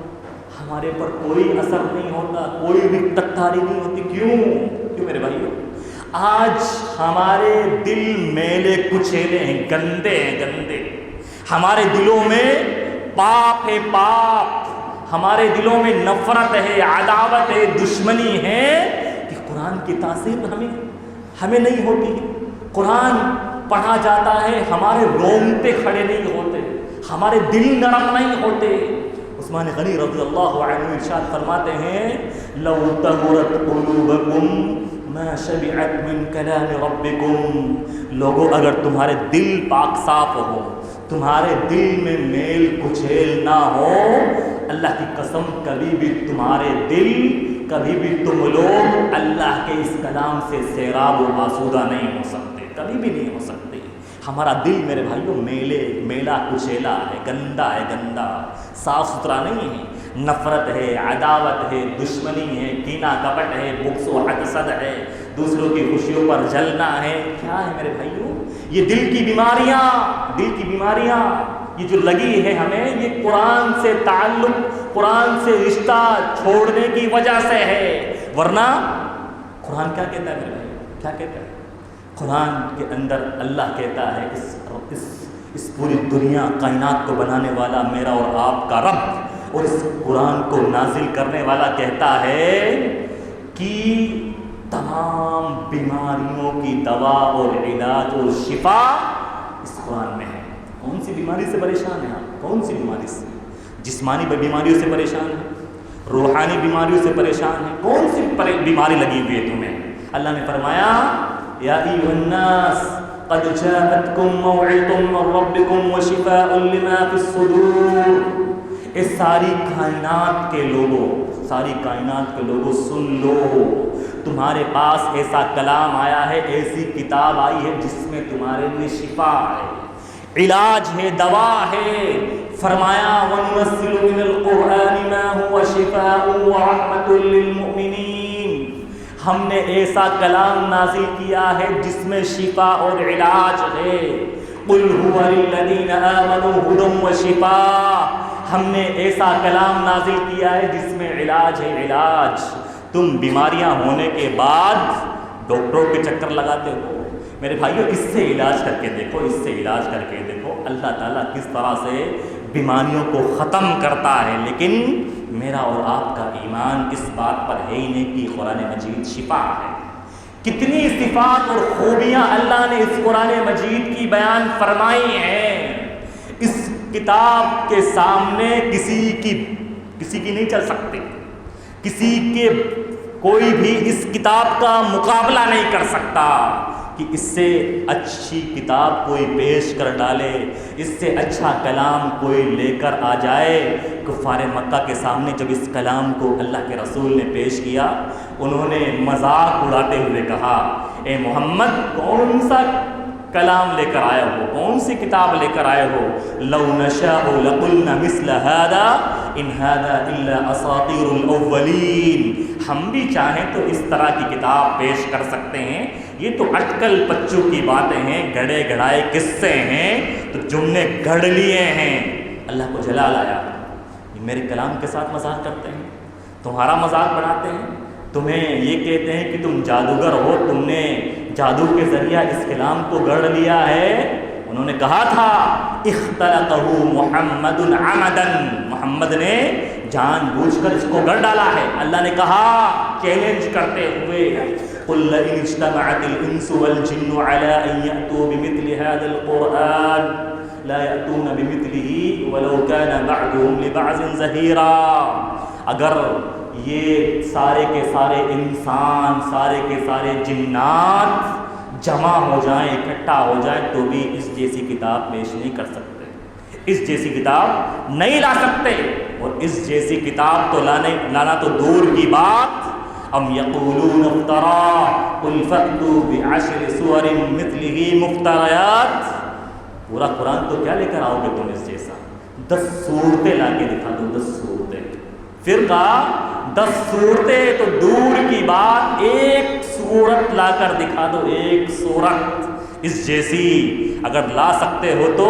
ہمارے پر کوئی اثر نہیں ہوتا، کوئی بھی تکاری نہیں ہوتی. کیوں میرے بھائیو؟ آج ہمارے دل میلے کچیلے ہیں، گندے ہیں، گندے. ہمارے دلوں میں پاپ ہے، پاپ. ہمارے دلوں میں نفرت ہے، عداوت ہے، دشمنی ہے کہ قرآن کی تاثیر ہمیں نہیں ہوتی. قرآن پڑھا جاتا ہے، ہمارے رونگٹے کھڑے نہیں ہوتے، ہمارے دل نرم نہیں ہوتے. عثمان غنی رضی اللہ عنہ ارشاد فرماتے ہیں لو طہرت قلوبکم ما شبعت من کلام ربکم. لوگوں اگر تمہارے دل پاک صاف ہو، تمہارے دل میں میل کچیل نہ ہو، اللہ کی قسم کبھی بھی تمہارے دل، کبھی بھی تم لوگ اللہ کے اس کلام سے سیراب و آسودہ نہیں ہو سکتے، کبھی بھی نہیں ہو سکتے. ہمارا دل میرے بھائیوں میلا کچیلا ہے، گندا ہے، گندا، صاف ستھرا نہیں ہے. نفرت ہے، عداوت ہے، دشمنی ہے، کینہ کپٹ ہے، بغض و حسد ہے، دوسروں کی خوشیوں پر جلنا ہے. کیا ہے میرے بھائیوں؟ یہ دل کی بیماریاں یہ جو لگی ہے ہمیں، یہ قرآن سے تعلق، قرآن سے رشتہ چھوڑنے کی وجہ سے ہے. ورنہ قرآن کیا کہتا ہے میرے بھائی؟ کیا کہتا ہے قرآن کے اندر؟ اللہ کہتا ہے اس پوری دنیا کائنات کو بنانے والا میرا اور آپ کا رب، اور اس قرآن کو نازل کرنے والا کہتا ہے کہ تمام بیماریوں کی دوا اور علاج اور شفا اس قرآن میں ہے. کون سی بیماری سے پریشان ہیں آپ؟ کون سی بیماری سے؟ جسمانی بیماریوں سے پریشان ہیں، روحانی بیماریوں سے پریشان ہیں، کون سی بیماری لگی ہوئی ہے تمہیں؟ اللہ نے فرمایا یا ایھا الناس قد جاءتکم موعظۃ من ربکم وشفاء لما فی الصدور. اس ساری کائنات کے لوگوں سن لو، تمہارے پاس ایسا کلام آیا ہے، ایسی کتاب آئی ہے جس میں تمہارے لیے شفا ہے، علاج ہے، دوا ہے. فرمایا وَنُنَزِّلُ مِنَ الْقُرْآنِ مَا هُوَ شِفَاءٌ وَرَحْمَةٌ لِّلْمُؤْمِنِينَ. ہم نے ایسا کلام نازل کیا ہے جس میں شفا اور علاج ہے. قُلْ هُوَ لِلَّذِينَ آمَنُوا هُدًى وَشِفَاءٌ. ہم نے ایسا کلام نازل کیا ہے جس میں علاج ہے، علاج. تم بیماریاں ہونے کے بعد ڈاکٹروں کے چکر لگاتے ہو. میرے بھائیو اس سے علاج کر کے دیکھو، اس سے علاج کر کے دیکھو اللہ تعالیٰ کس طرح سے بیماریوں کو ختم کرتا ہے. لیکن میرا اور آپ کا ایمان اس بات پر ہے ہی نہیں کہ قرآن مجید شفا ہے. کتنی صفات اور خوبیاں اللہ نے اس قرآن مجید کی بیان فرمائی ہیں. اس کتاب کے سامنے کسی کی نہیں چل سکتی، کوئی بھی اس کتاب کا مقابلہ نہیں کر سکتا کہ اس سے اچھی کتاب کوئی پیش کر ڈالے، اس سے اچھا کلام کوئی لے کر آ جائے. کفار مکہ کے سامنے جب اس کلام کو اللہ کے رسول نے پیش کیا، انہوں نے مذاق اڑاتے ہوئے کہا اے محمد کون سا کلام لے کر آئے ہو، کون سی کتاب لے کر آئے ہو؟ لو نشاء لقلنا مثل هذا ان هذا الا اساطیر الاولین. ہم بھی چاہیں تو اس طرح کی کتاب پیش کر سکتے ہیں، یہ تو اٹکل پچو کی باتیں ہیں، گڑے گڑائے قصے ہیں، تو جم نے گھڑ لیے ہیں. اللہ کو جلال آیا، یہ میرے کلام کے ساتھ مذاق کرتے ہیں، تمہارا مذاق بناتے ہیں، تمہیں یہ کہتے ہیں کہ تم جادوگر ہو، تم نے جادو کے ذریعہ اس کلام کو گڑھ لیا ہے. انہوں نے کہا تھا اختلقہ محمد عمدا، محمد نے جان بوجھ کر اس کو گڑھ ڈالا ہے. اللہ نے کہا چیلنج کرتے ہوئے قل لئن اجتمعت الانس والجن على ان يأتوا بمثل هذا القرآن لا يأتون بمثله ولو كان بعضهم لبعض ظهيرا. اگر یہ سارے کے سارے انسان، سارے کے سارے جنات جمع ہو جائیں، اکٹھا ہو جائیں تو بھی اس جیسی کتاب پیش نہیں کر سکتے، اس جیسی کتاب نہیں لا سکتے. اور اس جیسی کتاب تو لانا تو دور کی بات. ام یقولون افترا قل فأتوا بعشر سور مثلہ مفتریات. پورا قرآن تو کیا لے کر آؤ گے تم اس جیسا؟ 10 صورتیں لا کے دکھا دو، 10 صورتیں. پھر کہا 10 صورتیں تو دور کی بات، ایک صورت لا کر دکھا دو، ایک صورت. اس جیسی اگر لا سکتے ہو تو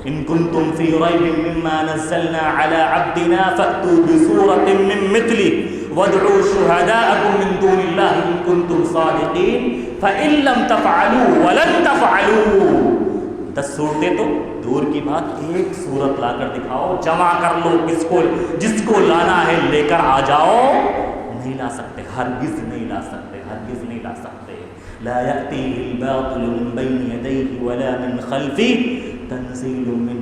ان کنتم فی ریب مما نزلنا علی عبدنا فأتوا بسورۃ من مثلہ وادعوا شہداءکم من دون اللہ ان کنتم صادقین فإن لم تفعلوا ولن تفعلوا 10 صورتیں تو دور کی بات، ایک صورت لا کر دکھاؤ، جمع کر لو جس کو لانا ہے لے کر آ جاؤ، نہیں لا سکتے، ہرگز نہیں لا سکتے، ہرگز نہیں لا سکتے۔ لا يأتيه الباطل من بين يديه ولا من خلفه تنزيل من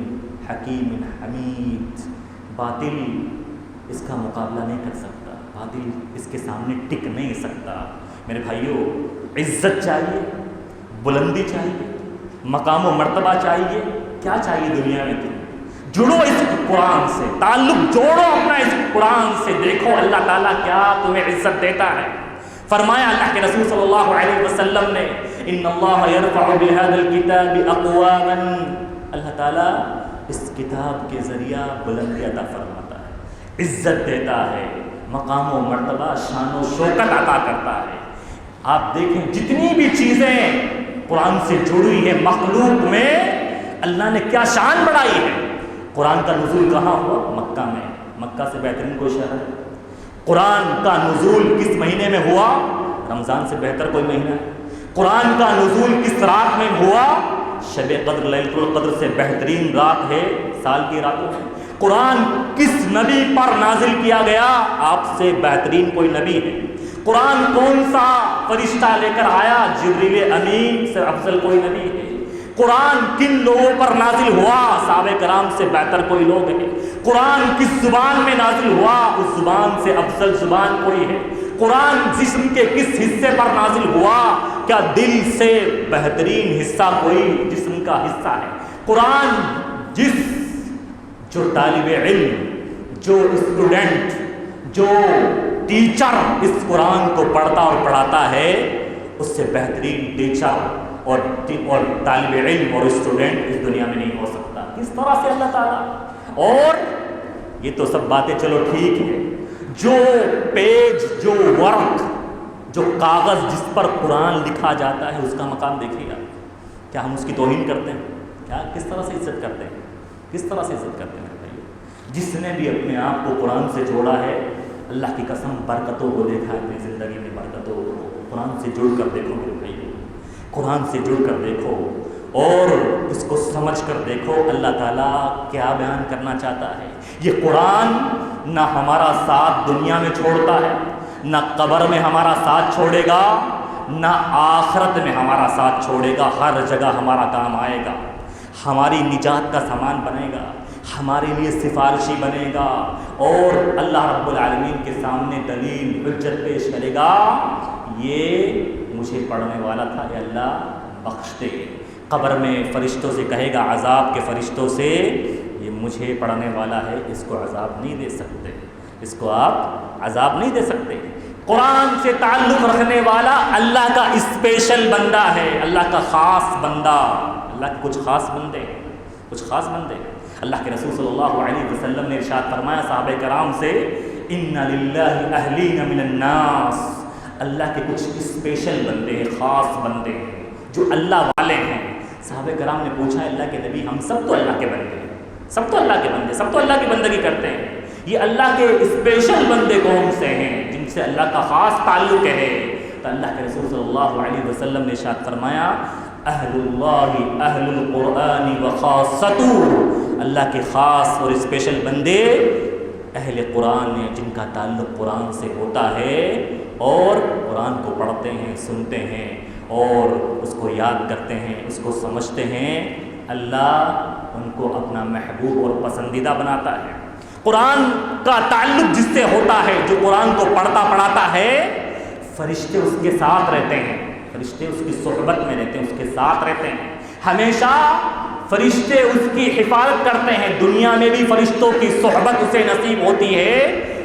حكيم حميد۔ باطل اس کا مقابلہ نہیں کر سکتا، باطل اس کے سامنے ٹک نہیں سکتا۔ میرے بھائیوں، عزت چاہیے، بلندی چاہیے، مقام و مرتبہ چاہیے، کیا چاہیے دنیا میں؟ تم جڑو اس قرآن سے، تعلق جوڑو اپنا اس قرآن سے، دیکھو اللہ تعالیٰ کیا تمہیں عزت دیتا ہے۔ فرمایا اللہ کے رسول صلی اللہ علیہ وسلم نے، ان اللہ یرفع بهذا الكتاب اقواما، اللہ تعالیٰ اس کتاب کے ذریعہ بلندی عطا فرماتا ہے، عزت دیتا ہے، مقام و مرتبہ، شان و شوکت عطا کرتا ہے۔ آپ دیکھیں جتنی بھی چیزیں قرآن سے جڑی ہیں مخلوق میں، اللہ نے کیا شان بڑھائی ہے۔ قرآن کا نزول کہاں ہوا؟ مکہ میں، مکہ سے بہترین کوئی شہر ہے؟ قرآن کا نزول کس مہینے میں ہوا؟ رمضان سے بہتر کوئی مہینہ ہے؟ قرآن کا نزول کس رات میں ہوا؟ شب قدر، لیلۃ القدر سے بہترین رات ہے سال کی راتوں میں۔ قرآن کس نبی پر نازل کیا گیا؟ آپ سے بہترین کوئی نبی ہے۔ قرآن کون سا فرشتہ لے کر آیا؟ جبریل امین سے افضل کوئی نبی ہے۔ قرآن کن لوگوں پر نازل ہوا؟ صحابہ کرام سے بہتر کوئی لوگ ہیں۔ قرآن کس زبان میں نازل ہوا؟ اس زبان سے افضل زبان کوئی ہے۔ قرآن جسم کے کس حصے پر نازل ہوا؟ کیا دل سے بہترین حصہ کوئی جسم کا حصہ ہے؟ قرآن جو طالب علم، جو اسٹوڈنٹ، جو ٹیچر اس قرآن کو پڑھتا اور پڑھاتا ہے، اس سے بہترین ٹیچر اور طالب علم اور اسٹوڈنٹ اس دنیا میں نہیں ہو سکتا۔ کس طرح سے اللہ تعالیٰ، اور یہ تو سب باتیں چلو ٹھیک ہے، جو پیج، جو ورق، جو کاغذ جس پر قرآن لکھا جاتا ہے اس کا مقام دیکھیے گا، کیا ہم اس کی توہین کرتے ہیں؟ کیا کس طرح سے عزت کرتے ہیں؟ کس طرح سے عزت کرتے ہیں بھائی؟ جس نے بھی اپنے آپ کو قرآن سے جوڑا ہے، اللہ کی قسم برکتوں کو دیکھا ہے اپنی زندگی میں، برکتوں کو قرآن سے جڑ کر دیکھو میرے بھائی، قرآن سے جڑ کر دیکھو اور اس کو سمجھ کر دیکھو اللہ تعالیٰ کیا بیان کرنا چاہتا ہے۔ یہ قرآن نہ ہمارا ساتھ دنیا میں چھوڑتا ہے، نہ قبر میں ہمارا ساتھ چھوڑے گا، نہ آخرت میں ہمارا ساتھ چھوڑے گا، ہر جگہ ہمارا کام آئے گا، ہماری نجات کا سامان بنے گا، ہمارے لیے سفارشی بنے گا، اور اللہ رب العالمین کے سامنے دلیل حجت پیش کرے گا، یہ مجھے پڑھنے والا تھا، اے اللہ بخش دے۔ قبر میں فرشتوں سے کہے گا، عذاب کے فرشتوں سے، یہ مجھے پڑھنے والا ہے، اس کو عذاب نہیں دے سکتے، اس کو آپ عذاب نہیں دے سکتے۔ قرآن سے تعلق رکھنے والا اللہ کا اسپیشل بندہ ہے، اللہ کا خاص بندہ، اللہ کے کچھ خاص بندے ہیں، کچھ خاص بندے ہیں۔ اللہ کے رسول صلی اللہ علیہ وسلم نے ارشاد فرمایا صحابہ کرام سے، ان للہ اہلین من الناس، اللہ کے کچھ اسپیشل بندے ہیں، خاص بندے ہیں جو اللہ والے ہیں۔ صحابہ کرام نے پوچھا، اللہ کے نبی ہم سب تو اللہ کے بندے ہیں، سب تو اللہ کے بندے، سب تو اللہ کی بندگی کرتے ہیں، یہ اللہ کے اسپیشل بندے کون سے ہیں جن سے اللہ کا خاص تعلق ہے؟ تو اللہ کے رسول صلی اللہ علیہ وسلم نے ارشاد فرمایا، اہل اللہ اہل القرآن وخاصتہ، اللہ کے خاص اور اسپیشل بندے اہل قرآن ہیں جن کا تعلق قرآن سے ہوتا ہے اور قرآن کو پڑھتے ہیں، سنتے ہیں اور اس کو یاد کرتے ہیں، اس کو سمجھتے ہیں۔ اللہ ان کو اپنا محبوب اور پسندیدہ بناتا ہے۔ قرآن کا تعلق جس سے ہوتا ہے، جو قرآن کو پڑھتا پڑھاتا ہے، فرشتے اس کے ساتھ رہتے ہیں، فرشتے اس کی صحبت میں رہتے ہیں، اس کے ساتھ رہتے ہیں، ہمیشہ فرشتے اس کی حفاظت کرتے ہیں۔ دنیا میں بھی فرشتوں کی صحبت اسے نصیب ہوتی ہے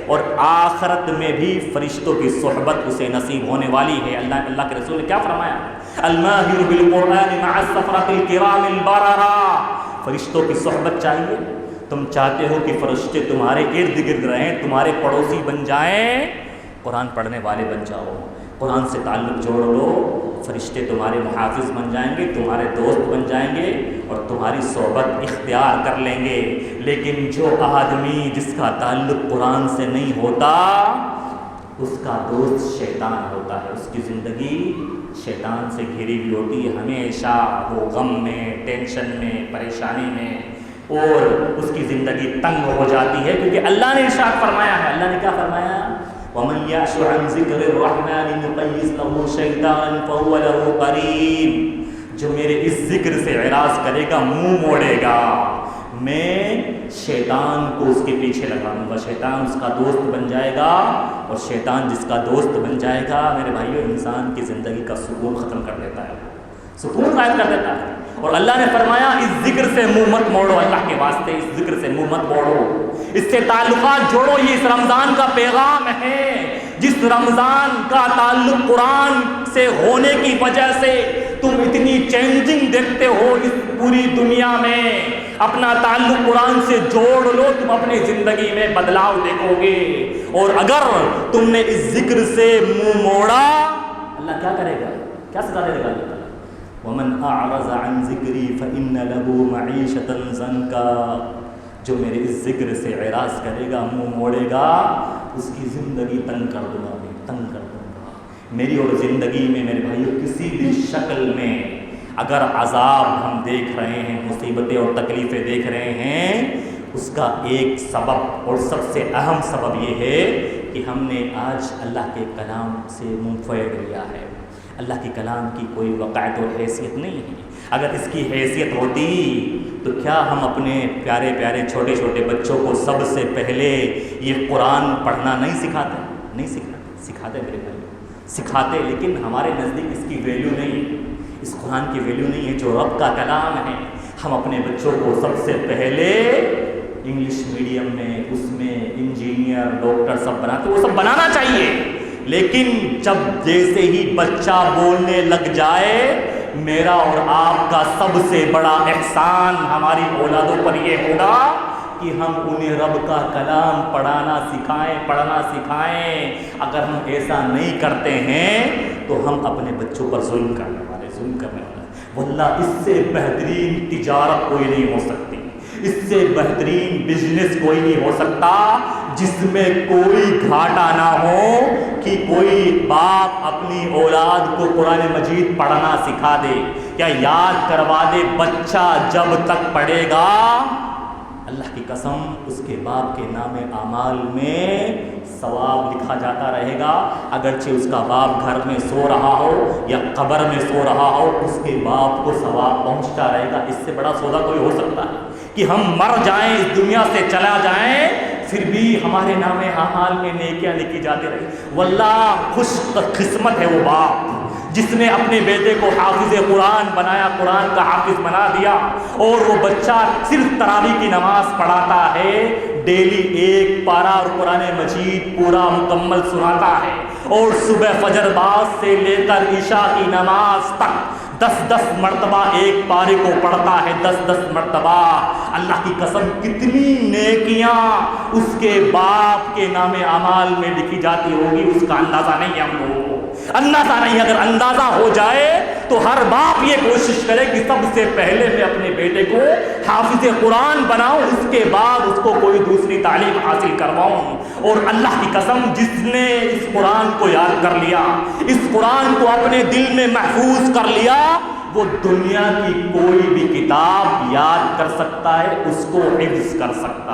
اور آخرت میں بھی فرشتوں کی صحبت اسے نصیب ہونے والی ہے۔ اللہ کے رسول نے کیا فرمایا؟ الماہر بالقرآن مع السفرۃ الکرام البررہ، فرشتوں کی صحبت چاہیے؟ تم چاہتے ہو کہ فرشتے تمہارے ارد گرد رہیں، تمہارے پڑوسی بن جائیں؟ قرآن پڑھنے والے بن جاؤ، قرآن سے تعلق جوڑ لو، فرشتے تمہارے محافظ بن جائیں گے، تمہارے دوست بن جائیں گے اور تمہاری صحبت اختیار کر لیں گے۔ لیکن جو آدمی جس کا تعلق قرآن سے نہیں ہوتا، اس کا دوست شیطان ہوتا ہے، اس کی زندگی شیطان سے گھری ہوئی ہوتی ہے، ہمیشہ وہ غم میں، ٹینشن میں، پریشانی میں، اور اس کی زندگی تنگ ہو جاتی ہے، کیونکہ اللہ نے ارشاد فرمایا ہے۔ اللہ نے کیا فرمایا؟ وَمَنْ يَعْشُ عَنْ ذِكْرِ الرَّحْمَنِ نُقَيِّضْ لَهُ شَيْطَانًا فَهُوَ لَهُ قَرِينٌ، جو میرے اس ذکر سے اعراض کرے گا، منہ موڑے گا، میں شیطان کو اس کے پیچھے لگاؤں گا، شیطان اس کا دوست بن جائے گا، اور شیطان جس کا دوست بن جائے گا میرے بھائیو، انسان کی زندگی کا سکون ختم کر دیتا ہے، سکون غائب کر دیتا ہے۔ اور اللہ نے فرمایا اس ذکر سے منہ مت موڑو، اللہ کے واسطے اس ذکر سے منہ مت موڑو، اس سے تعلقات جوڑو۔ یہ اس رمضان کا پیغام ہے، جس رمضان کا تعلق قرآن سے ہونے کی وجہ سے تم اتنی چینجنگ دیکھتے ہو اس پوری دنیا میں۔ اپنا تعلق قرآن سے جوڑ لو، تم اپنی زندگی میں بدلاؤ دیکھو گے۔ اور اگر تم نے اس ذکر سے منہ موڑا، اللہ کیا کرے گا، کیا سزا دے گا؟ وَمَنْ أَعْرَضَ عَنْ ذِكْرِي فَإِنَّ لَهُ مَعِيشَةً ضَنْكًا، جو میرے اس ذکر سے اعراض کرے گا، منہ موڑے گا، اس کی زندگی تنگ کر دوں گا، میں تنگ کر دوں گا۔ میری اور زندگی میں میرے بھائیو کسی بھی شکل میں اگر عذاب ہم دیکھ رہے ہیں، مصیبتیں اور تکلیفیں دیکھ رہے ہیں، اس کا ایک سبب اور سب سے اہم سبب یہ ہے کہ ہم نے آج اللہ کے کلام سے منہ پھیر لیا ہے۔ اللہ کے کلام کی کوئی وقعت اور حیثیت نہیں ہے۔ اگر اس کی حیثیت ہوتی تو کیا ہم اپنے پیارے پیارے چھوٹے چھوٹے بچوں کو سب سے پہلے یہ قرآن پڑھنا نہیں سکھاتے؟ نہیں سکھاتے، سکھاتے میرے بھائی، سکھاتے، لیکن ہمارے نزدیک اس کی ویلیو نہیں ہے، اس قرآن کی ویلیو نہیں ہے جو رب کا کلام ہے۔ ہم اپنے بچوں کو سب سے پہلے انگلش میڈیم میں، اس میں انجینئر، ڈاکٹر سب بناتے، وہ سب بنانا چاہیے، لیکن جب جیسے ہی بچہ بولنے لگ جائے، میرا اور آپ کا سب سے بڑا احسان ہماری اولادوں پر یہ ہوگا کہ ہم انہیں رب کا کلام پڑھنا سکھائیں۔ اگر ہم ایسا نہیں کرتے ہیں تو ہم اپنے بچوں پر ظلم کرنے والے واللہ اس سے بہترین تجارت کوئی نہیں ہو سکتی، اس سے بہترین بزنس کوئی نہیں ہو سکتا جس میں کوئی گھاٹا نہ ہو کہ کوئی باپ اپنی اولاد کو قرآن مجید پڑھنا سکھا دے، کیا یاد کروا دے۔ بچہ جب تک پڑھے گا، اللہ کی قسم اس کے باپ کے نام اعمال میں ثواب لکھا جاتا رہے گا، اگرچہ اس کا باپ گھر میں سو رہا ہو یا قبر میں سو رہا ہو، اس کے باپ کو ثواب پہنچتا رہے گا۔ اس سے بڑا سودا کوئی ہو سکتا ہے کہ ہم مر جائیں، اس دنیا سے چلا جائیں، پھر بھی ہمارے نام اعمال میں نیکیاں لکھی جاتی رہی۔ واللہ خوش قسمت ہے وہ باپ جس نے اپنے بیٹے کو حافظ قرآن بنایا، قرآن کا حافظ بنا دیا، اور وہ بچہ صرف تراویح کی نماز پڑھاتا ہے، ڈیلی ایک پارہ اور قرآن مجید پورا مکمل سناتا ہے، اور صبح فجر باز سے لے کر عشاء کی نماز تک 10 مرتبہ ایک پارے کو پڑھتا ہے، 10 مرتبہ۔ اللہ کی قسم کتنی نیکیاں اس کے باپ کے نام اعمال میں لکھی جاتی ہوگی، اس کا اندازہ نہیں ہے ہم لوگوں کو، اندازہ نہیں۔ اگر اندازہ ہو جائے تو ہر باپ یہ کوشش کرے کہ سب سے پہلے میں اپنے بیٹے کو حافظ قرآن بناؤں، اس کے بعد اس کو کوئی دوسری تعلیم حاصل کرواؤں۔ اور اللہ کی قسم جس نے اس قرآن کو یاد کر لیا، اس قرآن کو اپنے دل میں محفوظ کر لیا، وہ دنیا کی کوئی بھی کتاب یاد کر سکتا ہے، اس کو حفظ کر سکتا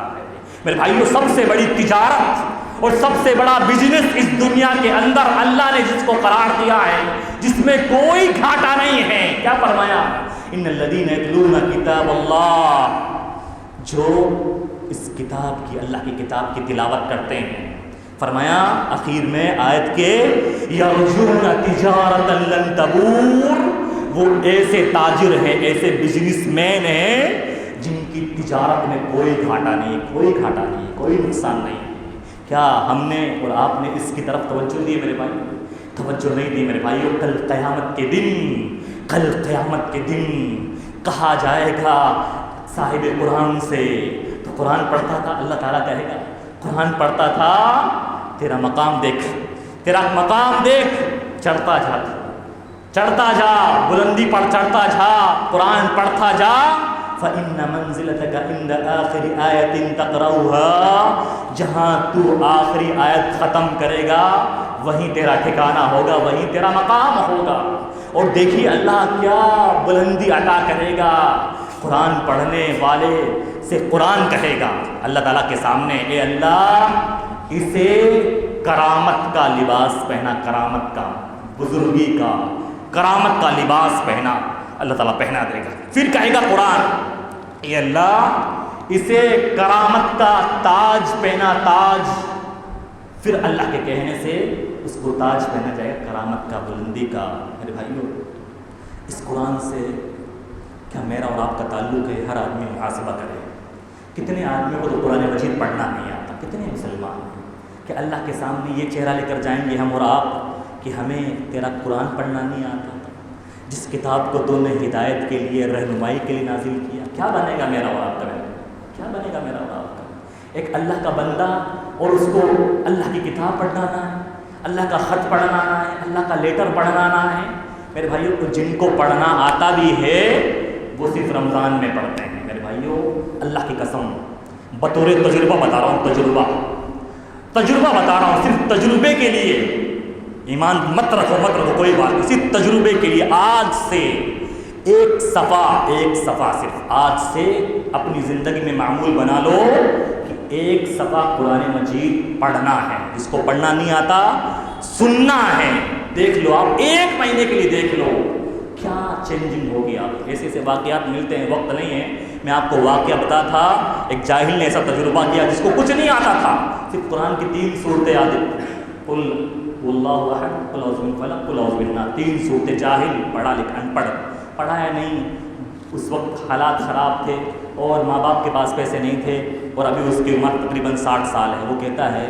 ہے، میرے بھائیو سب سے بڑی تجارت اور سب سے بڑا بزنس اس دنیا کے اندر اللہ نے جس کو قرار دیا ہے، جس میں کوئی گھاٹا نہیں ہے، کیا فرمایا؟ ان الذین یتلون کتاب اللہ، جو اس کتاب کی، اللہ کی کتاب کی تلاوت کرتے ہیں، فرمایا آخر میں آیت کے یرجون تجارت لن تبور، وہ ایسے تاجر ہیں، ایسے بزنس مین ہیں جن کی تجارت میں کوئی گھاٹا نہیں، کوئی نقصان نہیں۔ کیا ہم نے اور آپ نے اس کی طرف توجہ دی میرے بھائی؟ توجہ نہیں دی میرے بھائیو۔ کل قیامت کے دن کہا جائے گا صاحب قرآن سے، تو قرآن پڑھتا تھا، اللہ تعالیٰ کہے گا قرآن پڑھتا تھا، تیرا مقام دیکھ، تیرا مقام دیکھ، چڑھتا جا، چڑھتا جا، بلندی پر چڑھتا جا، قرآن پڑھتا جا۔ فَإِنَّ مَنزِلَتَكَ عِنْدَ آخِرِ آیَةٍ تَقْرَؤُهَا، جہاں تو آخری آیت ختم کرے گا وہیں تیرا ٹھکانہ ہوگا، وہیں تیرا مقام ہوگا۔ اور دیکھیے اللہ کیا بلندی عطا کرے گا، قرآن پڑھنے والے سے قرآن کہے گا اللہ تعالیٰ کے سامنے، اے اللہ اسے کرامت کا لباس پہنا، کرامت کا، بزرگی کا، کرامت کا لباس پہنا، اللہ تعالیٰ پہنا دے گا۔ پھر کہے گا قرآن، اے اللہ اسے کرامت کا تاج پہنا، تاج۔ پھر اللہ کے کہنے سے اس کو تاج پہنا جائے گا کرامت کا، بلندی کا۔ میرے بھائیوں، اس قرآن سے کیا میرا اور آپ کا تعلق ہے؟ ہر آدمی محاسبہ کرے۔ کتنے آدمیوں کو تو قرآن مجید پڑھنا نہیں آتا، کتنے مسلمان ہیں کہ اللہ کے سامنے یہ چہرہ لے کر جائیں گے ہم اور آپ کہ ہمیں تیرا قرآن پڑھنا نہیں آتا، جس کتاب کو تو نے ہدایت کے لیے، رہنمائی کے لیے نازل کیا، کیا بنے گا میرا اور آپ کا؟ کیا بنے گا میرا اور آپ کا؟ ایک اللہ کا بندہ اور اس کو اللہ کی کتاب پڑھنا آنا ہے، اللہ کا خط پڑھنا آنا ہے، اللہ کا لیٹر پڑھنا آنا ہے۔ میرے بھائیوں کو جن کو پڑھنا آتا بھی ہے وہ صرف رمضان میں پڑھتے ہیں۔ میرے بھائیوں اللہ کی قسم، بطور تجربہ بتا رہا ہوں، تجربہ بتا رہا ہوں، صرف تجربے کے لیے، ایمان مت رکھو کوئی بات نہیں، صرف تجربے کے لیے آج سے ایک صفحہ صرف آج سے اپنی زندگی میں معمول بنا لو کہ ایک صفحہ قرآن مجید پڑھنا ہے۔ جس کو پڑھنا نہیں آتا سننا ہے۔ دیکھ لو آپ، ایک مہینے کے لیے دیکھ لو کیا چینجنگ ہوگی۔ آپ ایسے ایسے واقعات ملتے ہیں، وقت نہیں ہے میں آپ کو واقعہ بتا تھا، ایک جاہل نے ایسا تجربہ کیا جس کو کچھ نہیں آتا تھا، صرف قرآن کی 3 صورتیں یاد ہیں، قل واللہ احد، قل اعوذ بالفلق، قل اعوذ بالناس، 3 صورتیں، جاہل، پڑھا لکھا ان پڑھ، پڑھایا نہیں۔ اس وقت حالات خراب تھے اور ماں باپ کے پاس پیسے نہیں تھے، اور ابھی اس کی عمر تقریباً 60 سال ہے۔ وہ کہتا ہے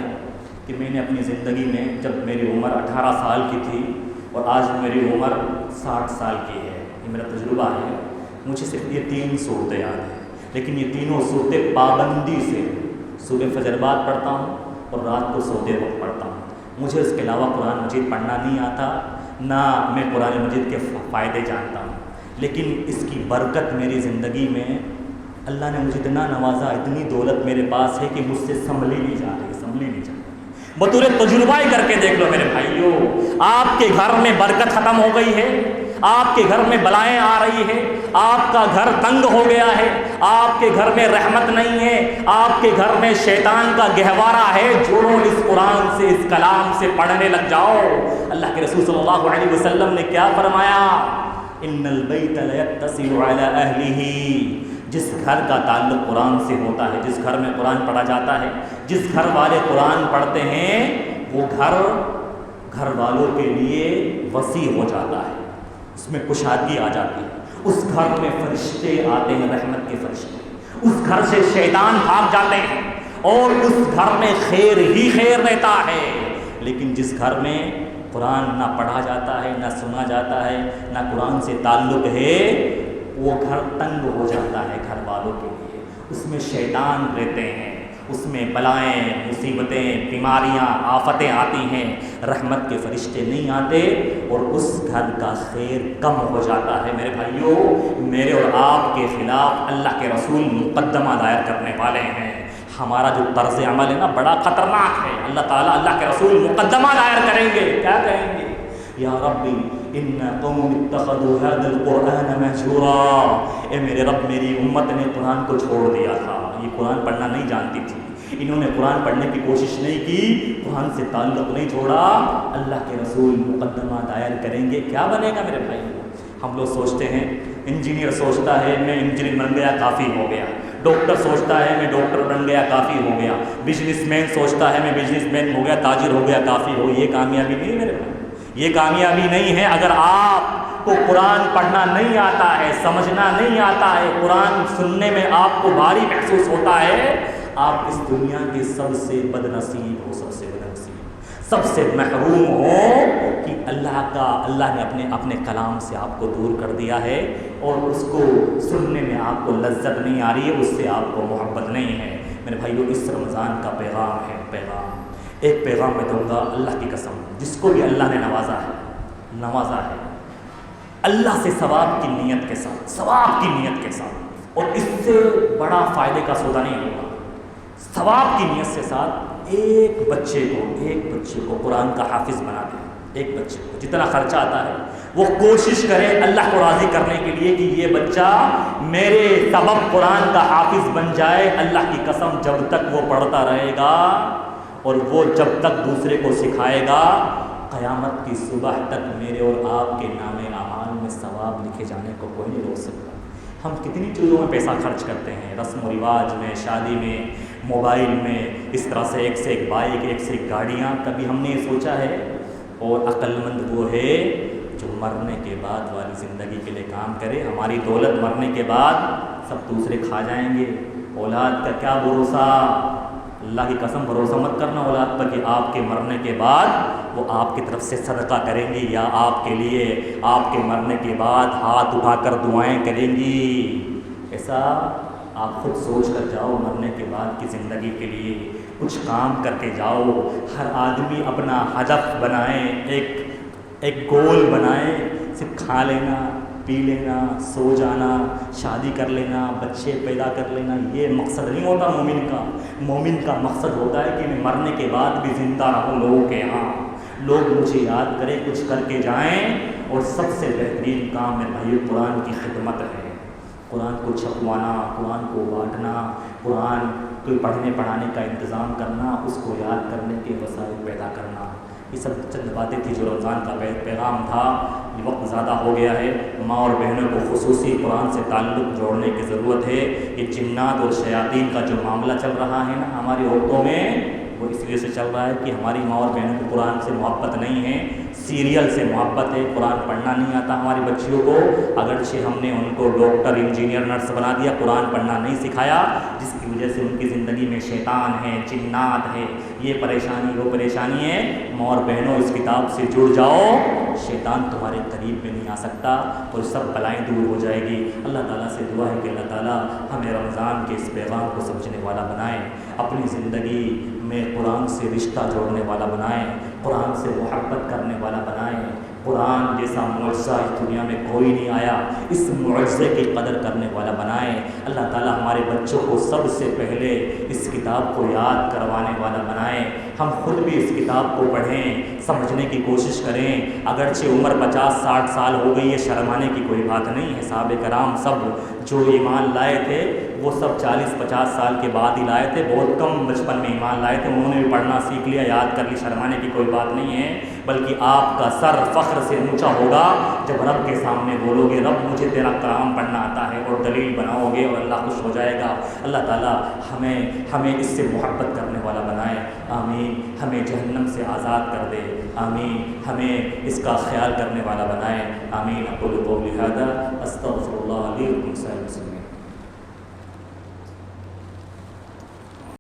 کہ میں نے اپنی زندگی میں، جب میری عمر 18 سال کی تھی اور آج میری عمر 60 سال کی ہے، یہ میرا تجربہ ہے، مجھے صرف یہ 3 صورتیں یاد ہیں، لیکن یہ تینوں صورتیں پابندی سے صبح فجر بعد پڑھتا ہوں اور رات کو سوتے وقت پڑھتا ہوں۔ مجھے اس کے علاوہ قرآن مجید پڑھنا نہیں آتا، نہ میں قرآن مجید کے فائدے جانتا ہوں، لیکن اس کی برکت میری زندگی میں اللہ نے مجھے اتنا نوازا، اتنی دولت میرے پاس ہے کہ مجھ سے سنبھلی نہیں جا رہی۔ بطور تجربہ ہی کر کے دیکھ لو میرے بھائیوں، آپ کے گھر میں برکت ختم ہو گئی ہے، آپ کے گھر میں بلائیں آ رہی ہے، آپ کا گھر تنگ ہو گیا ہے، آپ کے گھر میں رحمت نہیں ہے، آپ کے گھر میں شیطان کا گہوارہ ہے، جوڑو اس قرآن سے، اس کلام سے پڑھنے لگ جاؤ۔ اللہ کے رسول صلی اللہ علیہ وسلم نے کیا فرمایا؟ ان البیت لیتصل علی اہلہ، جس گھر کا تعلق قرآن سے ہوتا ہے، جس گھر میں قرآن پڑھا جاتا ہے، جس گھر والے قرآن پڑھتے ہیں، وہ گھر والوں کے لیے وسیع ہو جاتا ہے، اس میں کشادگی آ جاتی ہے، اس گھر میں فرشتے آتے ہیں، رحمت کے فرشتے، اس گھر سے شیطان بھاگ جاتے ہیں اور اس گھر میں خیر ہی خیر رہتا ہے۔ لیکن جس گھر میں قرآن نہ پڑھا جاتا ہے، نہ سنا جاتا ہے، نہ قرآن سے تعلق ہے، وہ گھر تنگ ہو جاتا ہے گھر والوں کے لیے، اس میں شیطان رہتے ہیں، اس میں بلائیں، مصیبتیں، بیماریاں، آفتیں آتی ہیں، رحمت کے فرشتے نہیں آتے اور اس گھر کا خیر کم ہو جاتا ہے۔ میرے بھائیوں، میرے اور آپ کے خلاف اللہ کے رسول مقدمہ دائر کرنے والے ہیں۔ ہمارا جو طرز عمل ہے نا بڑا خطرناک ہے۔ اللہ تعالیٰ، اللہ کے رسول مقدمہ دائر کریں گے، کیا کہیں گے؟ یا ربی ان قوم اتخذوا هذا القرآن مهجورا، اے میرے رب میری امت نے قرآن کو چھوڑ دیا تھا، یہ قرآن پڑھنا نہیں جانتی تھی، انہوں نے قرآن پڑھنے کی کوشش نہیں کی، قرآن سے تعلق نہیں چھوڑا۔ اللہ کے رسول مقدمہ دائر کریں گے، کیا بنے گا میرے بھائی؟ ہم لوگ سوچتے ہیں، انجینئر سوچتا ہے میں انجینئر بن گیا کافی ہو گیا، ڈاکٹر سوچتا ہے میں ڈاکٹر بن گیا کافی ہو گیا، بزنس مین سوچتا ہے میں بزنس مین ہو گیا، تاجر ہو گیا کافی ہو۔ یہ کامیابی نہیں میرے بھائی، یہ کامیابی نہیں ہے۔ اگر آپ کو قرآن پڑھنا نہیں آتا ہے، سمجھنا نہیں آتا ہے، قرآن سننے میں آپ کو بھاری محسوس ہوتا ہے، آپ اس دنیا کے سب سے بد نصیب ہو، سب سے بد نصیب، سب سے محروم ہو کہ اللہ نے اپنے کلام سے آپ کو دور کر دیا ہے اور اس کو سننے میں آپ کو لذت نہیں آ رہی ہے، اس سے آپ کو محبت نہیں ہے۔ میرے بھائیوں، اس رمضان کا پیغام ہے، پیغام ایک پیغام میں دوں گا اللہ کی قسم، جس کو بھی اللہ نے نوازا ہے اللہ سے ثواب کی نیت کے ساتھ، اور اس سے بڑا فائدے کا سودا نہیں ہوگا، ثواب کی نیت سے ساتھ ایک بچے کو قرآن کا حافظ بنا دیں، ایک بچے کو جتنا خرچہ آتا ہے وہ کوشش کرے اللہ کو راضی کرنے کے لیے کہ یہ بچہ میرے سبب قرآن کا حافظ بن جائے۔ اللہ کی قسم جب تک وہ پڑھتا رہے گا اور وہ جب تک دوسرے کو سکھائے گا، قیامت کی صبح تک میرے اور آپ کے نام اعمال میں ثواب لکھے جانے کو کوئی نہیں روک سکتا۔ ہم کتنی چیزوں میں پیسہ خرچ کرتے ہیں، رسم و رواج میں، شادی میں، موبائل میں، اس طرح سے ایک سے ایک بائک، ایک سے ایک گاڑیاں، کبھی ہم نے یہ سوچا ہے؟ اور عقل مند وہ ہے جو مرنے کے بعد والی زندگی کے لیے کام کرے۔ ہماری دولت مرنے کے بعد سب دوسرے کھا جائیں گے، اولاد کا کیا بھروسہ؟ اللہ کی قسم بھروسہ مت کرنا اولاد پر کہ آپ کے مرنے کے بعد وہ آپ کی طرف سے صدقہ کریں گی یا آپ کے لیے آپ کے مرنے کے بعد ہاتھ اٹھا کر دعائیں کریں گی۔ ایسا آپ خود سوچ کر جاؤ، مرنے کے بعد کی زندگی کے لیے کچھ کام کر کے جاؤ۔ ہر آدمی اپنا ہدف بنائیں، ایک گول بنائیں، صرف کھا لینا، پی لینا، سو جانا، شادی کر لینا، بچے پیدا کر لینا، یہ مقصد نہیں ہوتا مومن کا۔ مومن کا مقصد ہوتا ہے کہ میں مرنے کے بعد بھی زندہ رہوں لوگوں کے ہاں، لوگ مجھے یاد کریں، کچھ کر کے جائیں۔ اور سب سے بہترین کام میرے بھائیو قرآن کی خدمت ہے، قرآن کو چھپوانا، قرآن کو بانٹنا، قرآن کوئی پڑھنے پڑھانے کا انتظام کرنا، اس کو یاد کرنے کے وسائل پیدا کرنا۔ یہ سب چند باتیں تھیں جو رمضان کا پیغام تھا۔ وقت زیادہ ہو گیا ہے، ماں اور بہنوں کو خصوصی قرآن سے تعلق جوڑنے کی ضرورت ہے۔ یہ جنات اور شیاطین کا جو معاملہ چل رہا ہے نا ہماری عورتوں میں، وہ اس لیے سے چل رہا ہے کہ ہماری ماں اور بہنوں کو قرآن سے محبت نہیں ہے، سیریل سے محبت ہے، قرآن پڑھنا نہیں آتا ہماری بچیوں کو۔ اگرچہ ہم نے ان کو ڈاکٹر، انجینئر، نرس بنا دیا، قرآن پڑھنا نہیں سکھایا، جس کی وجہ سے ان کی زندگی میں شیطان ہے، جنات ہے، یہ پریشانی وہ پریشانی ہے۔ ماں اور بہنوں اس کتاب سے جڑ جاؤ، شیطان تمہارے قریب میں نہیں آ سکتا اور سب بلائیں دور ہو جائے گی۔ اللہ تعالیٰ سے دعا ہے کہ اللہ تعالیٰ ہمیں رمضان کے اس پیغام کو سمجھنے والا بنائے، اپنی زندگی میں قرآن سے رشتہ جوڑنے والا بنائے، قرآن سے محبت کرنے والا بنائے۔ قرآن جیسا معجزہ اس دنیا میں کوئی نہیں آیا، اس معجزے کی قدر کرنے والا بنائے۔ اللہ تعالیٰ ہمارے بچوں کو سب سے پہلے اس کتاب کو یاد کروانے والا بنائے۔ ہم خود بھی اس کتاب کو پڑھیں، سمجھنے کی کوشش کریں۔ اگرچہ عمر 50-60 سال ہو گئی ہے، شرمانے کی کوئی بات نہیں ہے۔ صحابہ کرام سب جو ایمان لائے تھے وہ سب 40-50 سال کے بعد ہی لائے تھے، بہت کم بچپن میں ایمان لائے تھے، انہوں نے بھی پڑھنا سیکھ لیا، یاد کر لی، شرمانے کی کوئی بات نہیں ہے۔ بلکہ آپ کا سر فخر سے اونچا ہوگا جب رب کے سامنے بولو گے رب مجھے تیرا کلام پڑھنا آتا ہے، اور دلیل بناؤ گے اور اللہ خوش ہو جائے گا۔ اللہ تعالیٰ ہمیں اس سے محبت کرنے والا بنائے، آمین۔ ہمیں جہنم سے آزاد کر دے، آمین۔ ہمیں اس کا خیال کرنے والا بنائے، آمین۔ اقول قولی ھذا استغفر اللہ لی ولکم سائر المسلمین۔